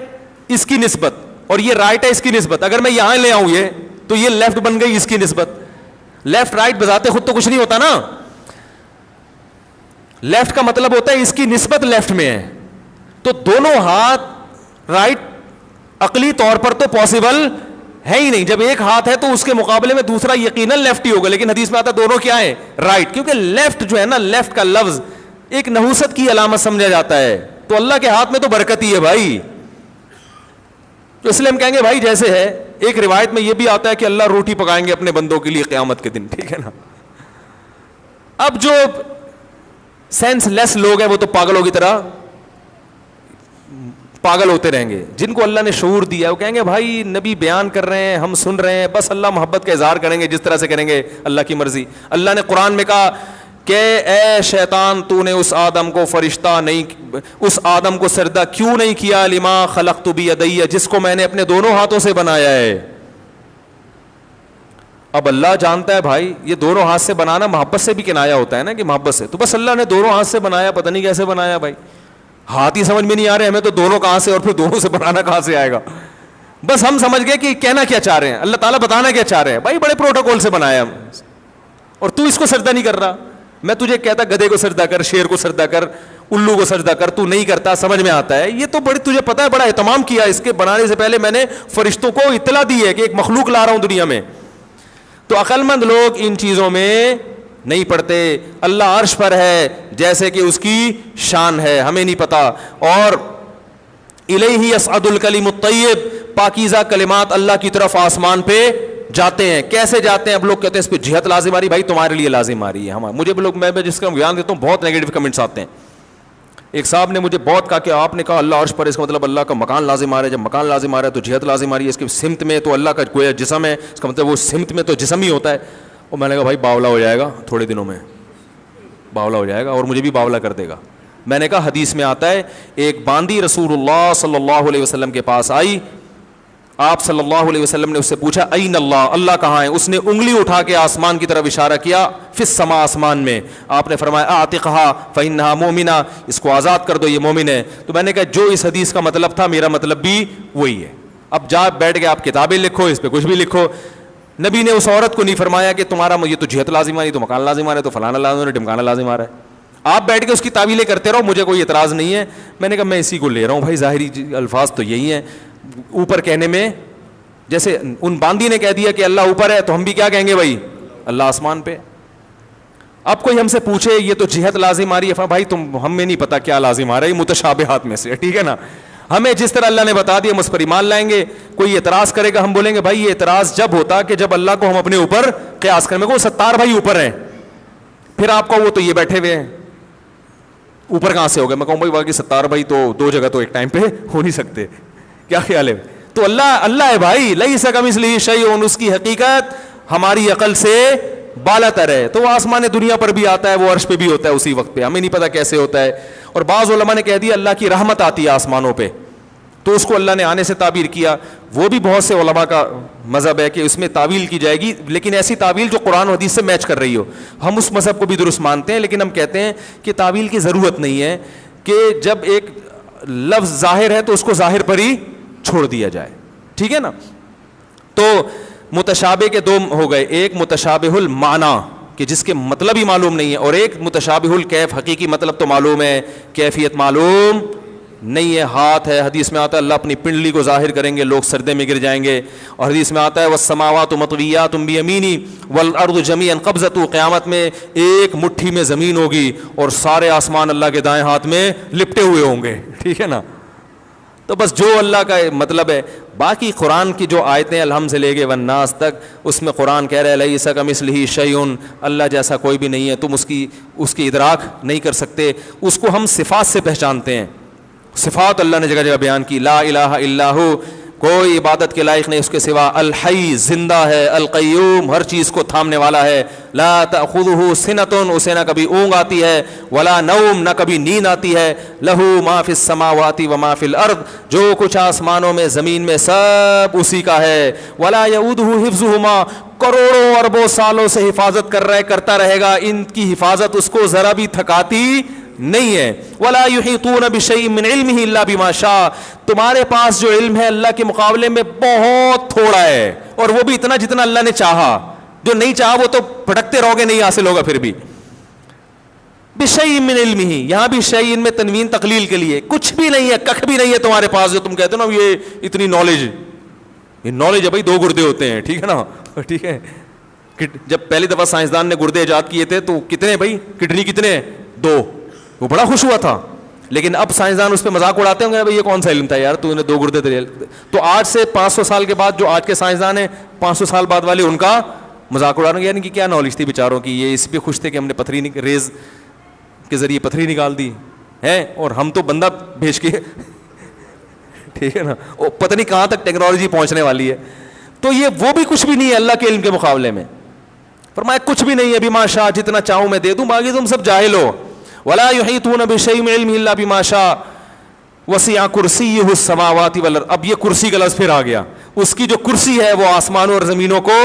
اس کی نسبت, اور یہ رائٹ ہے اس کی نسبت. اگر میں یہاں لے آؤں یہ تو یہ لیفٹ بن گئی اس کی نسبت. لیفٹ رائٹ بذات خود تو کچھ نہیں ہوتا نا, لیفٹ کا مطلب ہوتا ہے اس کی نسبت لیفٹ میں ہے. تو دونوں ہاتھ رائٹ عقلی طور پر تو پاسبل ہے ہی نہیں. جب ایک ہاتھ ہے تو اس کے مقابلے میں دوسرا یقیناً لیفٹ ہی ہوگا, لیکن حدیث میں آتا ہے دونوں کیا ہیں رائٹ, کیونکہ لیفٹ جو ہے نا, لیفٹ کا لفظ ایک نحوست کی علامت سمجھا جاتا ہے. تو اللہ کے ہاتھ میں تو برکت ہی ہے بھائی. تو اس لیے ہم کہیں گے بھائی جیسے ہے, ایک روایت میں یہ بھی آتا ہے کہ اللہ روٹی پکائیں گے اپنے بندوں کے لیے قیامت کے دن, ٹھیک ہے نا. اب جو سینس لیس لوگ ہیں وہ تو پاگلوں کی طرح پاگل ہوتے رہیں گے. جن کو اللہ نے شعور دیا ہے وہ کہیں گے بھائی نبی بیان کر رہے ہیں, ہم سن رہے ہیں, بس اللہ محبت کا اظہار کریں گے جس طرح سے کریں گے, اللہ کی مرضی. اللہ نے قرآن میں کہا کہ اے شیطان تو نے اس آدم کو فرشتہ نہیں, اس آدم کو سجدہ کیوں نہیں کیا, لما خلقت بیدی, جس کو میں نے اپنے دونوں ہاتھوں سے بنایا ہے. اب اللہ جانتا ہے بھائی یہ دونوں ہاتھ سے بنانا محبت سے بھی کنایا ہوتا ہے نا, کہ محبت سے, تو بس اللہ نے دونوں ہاتھ سے بنایا, پتہ نہیں کیسے بنایا بھائی, ہاتھ ہی سمجھ میں نہیں آ رہے ہمیں, تو دونوں کہاں سے اور پھر دونوں سے بنانا کہاں سے آئے گا. بس ہم سمجھ گئے کہ کہنا کیا چاہ رہے ہیں, اللہ تعالیٰ بتانا کیا چاہ رہے ہیں. بھائی بڑے پروٹوکول سے بنایا ہم, اور تو اس کو سجدہ نہیں کر رہا. میں تجھے کہتا گدھے کو سجدہ کر, شیر کو سجدہ کر, الو کو سجدہ کر, تو نہیں کرتا. سمجھ میں آتا ہے یہ تو بڑی, تجھے پتا ہے بڑا اہتمام کیا اس کے بنانے سے پہلے میں نے فرشتوں کو اطلاع دی ہے کہ ایک مخلوق لا رہا ہوں دنیا میں. تو عقل مند لوگ ان چیزوں میں نہیں پڑتے. اللہ عرش پر ہے جیسے کہ اس کی شان ہے, ہمیں نہیں پتا. اور الیہ یصعد الکلم الطیب, پاکیزہ کلمات اللہ کی طرف آسمان پہ جاتے ہیں. کیسے جاتے ہیں؟ اب لوگ کہتے ہیں اس پہ جہت لازم آ رہی. بھائی تمہارے لیے لازم آ رہی ہے, مجھے لوگ, میں جس کا بیان دیتا ہوں بہت نیگیٹو کمنٹس آتے ہیں. ایک صاحب نے مجھے بہت کہا کہ آپ نے کہا اللہ عرش پر, اس کا مطلب اللہ کا مکان لازم آ رہا ہے. جب مکان لازم آ رہا ہے تو جہت لازم آ رہی ہے. اس کی سمت میں تو اللہ کا کوئی جسم ہے, اس کا مطلب وہ سمت میں تو جسم ہی ہوتا ہے. اور میں نے کہا بھائی باولا ہو جائے گا, تھوڑے دنوں میں باولا ہو جائے گا اور مجھے بھی باولا کر دے گا. میں نے کہا حدیث میں آتا ہے ایک باندی رسول اللہ صلی اللہ علیہ وسلم کے پاس آئی, آپ صلی اللہ علیہ وسلم نے اس سے پوچھا این اللہ, اللہ کہاں ہے؟ اس نے انگلی اٹھا کے آسمان کی طرف اشارہ کیا, فی السماء, آسمان میں. آپ نے فرمایا اعتقھا فانھا مومنہ, اس کو آزاد کر دو یہ مومن ہے. تو میں نے کہا جو اس حدیث کا مطلب تھا میرا مطلب بھی وہی ہے. اب جا بیٹھ کے آپ کتابیں لکھو, اس پہ کچھ بھی لکھو. نبی نے اس عورت کو نہیں فرمایا کہ تمہارا یہ تو جہت لازم آ رہی, تو مکان لازم آ رہا ہے, تو فلانا لازم ہے, ڈمکانا لازم آ رہا ہے. آپ بیٹھ کے اس کی تعویلیں کرتے رہو, مجھے کوئی اعتراض نہیں ہے. میں نے کہا میں اسی کو لے رہا ہوں بھائی, ظاہری الفاظ تو یہی ہیں. اوپر کہنے میں جیسے ان باندی نے کہہ دیا کہ اللہ اوپر ہے, تو ہم بھی کیا کہیں گے بھائی اللہ آسمان پہ. اب کوئی ہم سے پوچھے یہ تو جہت لازم آ رہی ہے, بھائی تم, ہمیں نہیں پتا کیا لازم آ رہا ہے, متشابہات میں سے, ٹھیک ہے نا. ہمیں جس طرح اللہ نے بتا دیا ہم اس پر ایمان لائیں گے. کوئی اعتراض کرے گا ہم بولیں گے بھائی یہ اعتراض جب ہوتا کہ جب اللہ کو ہم اپنے اوپر قیاس کریں. میں کو ستار بھائی اوپر ہیں, پھر آپ کو وہ تو یہ بیٹھے ہوئے ہیں, اوپر کہاں سے ہو گئے؟ میں کہوں بھائی باقی ستار بھائی تو دو جگہ تو ایک ٹائم پہ ہو نہیں سکتے. کیا خیال ہے؟ تو اللہ ہے بھائی, لیس کمثلہ شیء, اس کی حقیقت ہماری عقل سے بالا تر ہے. تو وہ آسمان دنیا پر بھی آتا ہے, وہ عرش پہ بھی ہوتا ہے اسی وقت پہ, ہمیں نہیں پتا کیسے ہوتا ہے. اور بعض علماء نے کہہ دیا اللہ کی رحمت آتی ہے آسمانوں پہ, تو اس کو اللہ نے آنے سے تعبیر کیا. وہ بھی بہت سے علماء کا مذہب ہے کہ اس میں تعویل کی جائے گی, لیکن ایسی تعویل جو قرآن و حدیث سے میچ کر رہی ہو. ہم اس مذہب کو بھی درست مانتے ہیں, لیکن ہم کہتے ہیں کہ تعویل کی ضرورت نہیں ہے, کہ جب ایک لفظ ظاہر ہے تو اس کو ظاہر پر ہی چھوڑ دیا جائے, ٹھیک ہے نا. تو متشابہ کے دو ہو گئے, ایک متشابہ المعنی کہ جس کے مطلب ہی معلوم نہیں ہے, اور ایک متشابہ الکیف, حقیقی مطلب تو معلوم ہے, کیفیت معلوم نہیں ہے. ہاتھ ہے, حدیث میں آتا ہے اللہ اپنی پنڈلی کو ظاہر کریں گے, لوگ سردے میں گر جائیں گے. اور حدیث میں آتا ہے والسماوات مطویات بیمینی والارض جمیعا قبضۃ, قیامت میں ایک مٹھی میں زمین ہوگی اور سارے آسمان اللہ کے دائیں ہاتھ میں لپٹے ہوئے ہوں گے, ٹھیک ہے نا. تو بس جو اللہ کا مطلب ہے. باقی قرآن کی جو آیتیں الحم سے لے کے والناس تک, اس میں قرآن کہہ رہا ہے لیس کمثلہ شیء, اللہ جیسا کوئی بھی نہیں ہے, تم اس کی ادراک نہیں کر سکتے. اس کو ہم صفات سے پہچانتے ہیں. صفات اللہ نے جگہ جگہ بیان کی, لا الہ الا ہو, کوئی عبادت کے لائق نہیں اس کے سوا, الحی, زندہ ہے, القیوم, ہر چیز کو تھامنے والا ہے, لا تأخذہ سنۃ, اسے نہ کبھی اونگ آتی ہے, ولا نوم, نہ کبھی نیند آتی ہے, لہ ما فی السماوات وما فی الارض, جو کچھ آسمانوں میں زمین میں سب اسی کا ہے, ولا یؤودہ حفظہما, کروڑوں اربوں سالوں سے حفاظت کر رہا ہے, کرتا رہے گا, ان کی حفاظت اس کو ذرا بھی تھکاتی نہیں ہے. ولا یحیطون بشیء من علمہ الا بما شاء, تمہارے پاس جو علم ہے اللہ کے مقابلے میں بہت تھوڑا ہے, اور وہ بھی اتنا جتنا اللہ نے چاہا, جو نہیں چاہا وہ تو پھٹکتے رہو گے, نہیں حاصل ہوگا پھر بھی. بشیء من علمہ, یہاں بھی شیء میں تنوین تقلیل کے لیے, کچھ بھی نہیں ہے, ککھ بھی نہیں ہے تمہارے پاس جو تم کہتے ہو نا یہ اتنی نالج, یہ نالج ہے بھائی, 2 گردے ہوتے ہیں, ٹھیک ہے نا, ٹھیک ہے. جب پہلی دفعہ سائنسدان نے گردے ایجاد کیے تھے تو کتنے بھائی, کڈنی کتنے, 2, وہ بڑا خوش ہوا تھا. لیکن اب سائنسدان اس پہ مذاق اڑاتے ہوں گے, بھائی یہ کون سا علم تھا یار, تو نے 2 گردے تھے. تو آج سے 500 سال کے بعد جو آج کے سائنسدان ہیں, 500 سال بعد والے ان کا مذاق اڑانے گے, یعنی کہ کیا نالج تھی بیچاروں کی, یہ اس پہ خوش تھے کہ ہم نے پتھری ریز کے ذریعے پتھری نکال دی ہے, اور ہم تو بندہ بھیج کے, ٹھیک ہے نا, وہ پتہ نہیں کہاں تک ٹیکنالوجی پہنچنے والی ہے. تو یہ وہ بھی کچھ بھی نہیں ہے اللہ کے علم کے مقابلے میں. فرمایا کچھ بھی نہیں ہے, بما شاء, جتنا چاہوں میں دے دوں, باقی تم سب جاہل ہو. ولا یحیطون بشیء من علمہ الا بما شاء وسع کرسیہ السماوات والارض. اب یہ کرسی کا لفظ پھر آ گیا, اس کی جو کرسی ہے وہ آسمانوں اور زمینوں کو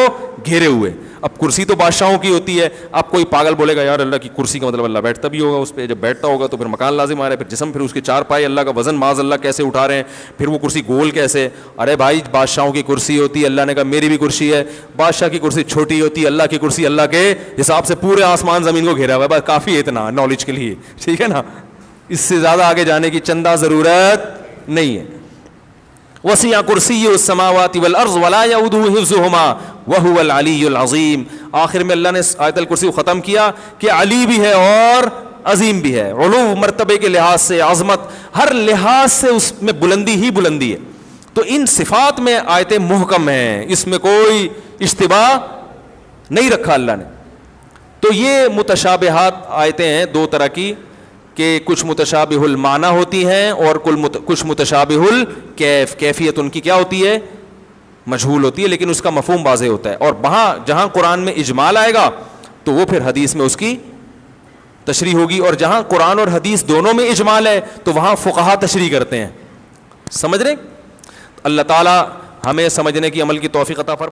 گھیرے ہوئے. اب کرسی تو بادشاہوں کی ہوتی ہے. اب کوئی پاگل بولے گا یار اللہ کی کرسی کا مطلب اللہ بیٹھتا بھی ہوگا اس پہ, جب بیٹھتا ہوگا تو پھر مکان لازم آ رہا ہے, پھر جسم, پھر اس کے 4 پائے اللہ کا وزن معاذ اللہ کیسے اٹھا رہے ہیں, پھر وہ کرسی گول کیسے. ارے بھائی بادشاہوں کی کرسی ہوتی ہے, اللہ نے کہا میری بھی کرسی ہے. بادشاہ کی کرسی چھوٹی ہوتی ہے, اللہ کی کرسی اللہ کے حساب سے پورے آسمان زمین کو گھیرا ہوا ہے. بس کافی ہے اتنا نالج کے لیے, ٹھیک ہے نا, اس سے زیادہ آگے جانے کی چندہ ضرورت نہیں ہے. وسع کرسی السماوات والارض ولا یؤوده حفظهما وهو العلی العظیم. آخر میں اللہ نے آیت الکرسی کو ختم کیا کہ علی بھی ہے اور عظیم بھی ہے. علو مرتبے کے لحاظ سے, عظمت ہر لحاظ سے اس میں بلندی ہی بلندی ہے. تو ان صفات میں آیتیں محکم ہیں, اس میں کوئی اشتباہ نہیں رکھا اللہ نے. تو یہ متشابہات آیتیں ہیں دو طرح کی, کہ کچھ متشابہ المعنی ہوتی ہیں اور کچھ متشابہ الکیف. کیفیت ان کی کیا ہوتی ہے, مجہول ہوتی ہے, لیکن اس کا مفہوم واضح ہوتا ہے. اور وہاں جہاں قرآن میں اجمال آئے گا تو وہ پھر حدیث میں اس کی تشریح ہوگی, اور جہاں قرآن اور حدیث دونوں میں اجمال ہے تو وہاں فقہا تشریح کرتے ہیں. سمجھ رہے؟ اللہ تعالی ہمیں سمجھنے کی, عمل کی توفیق عطا فرمائے.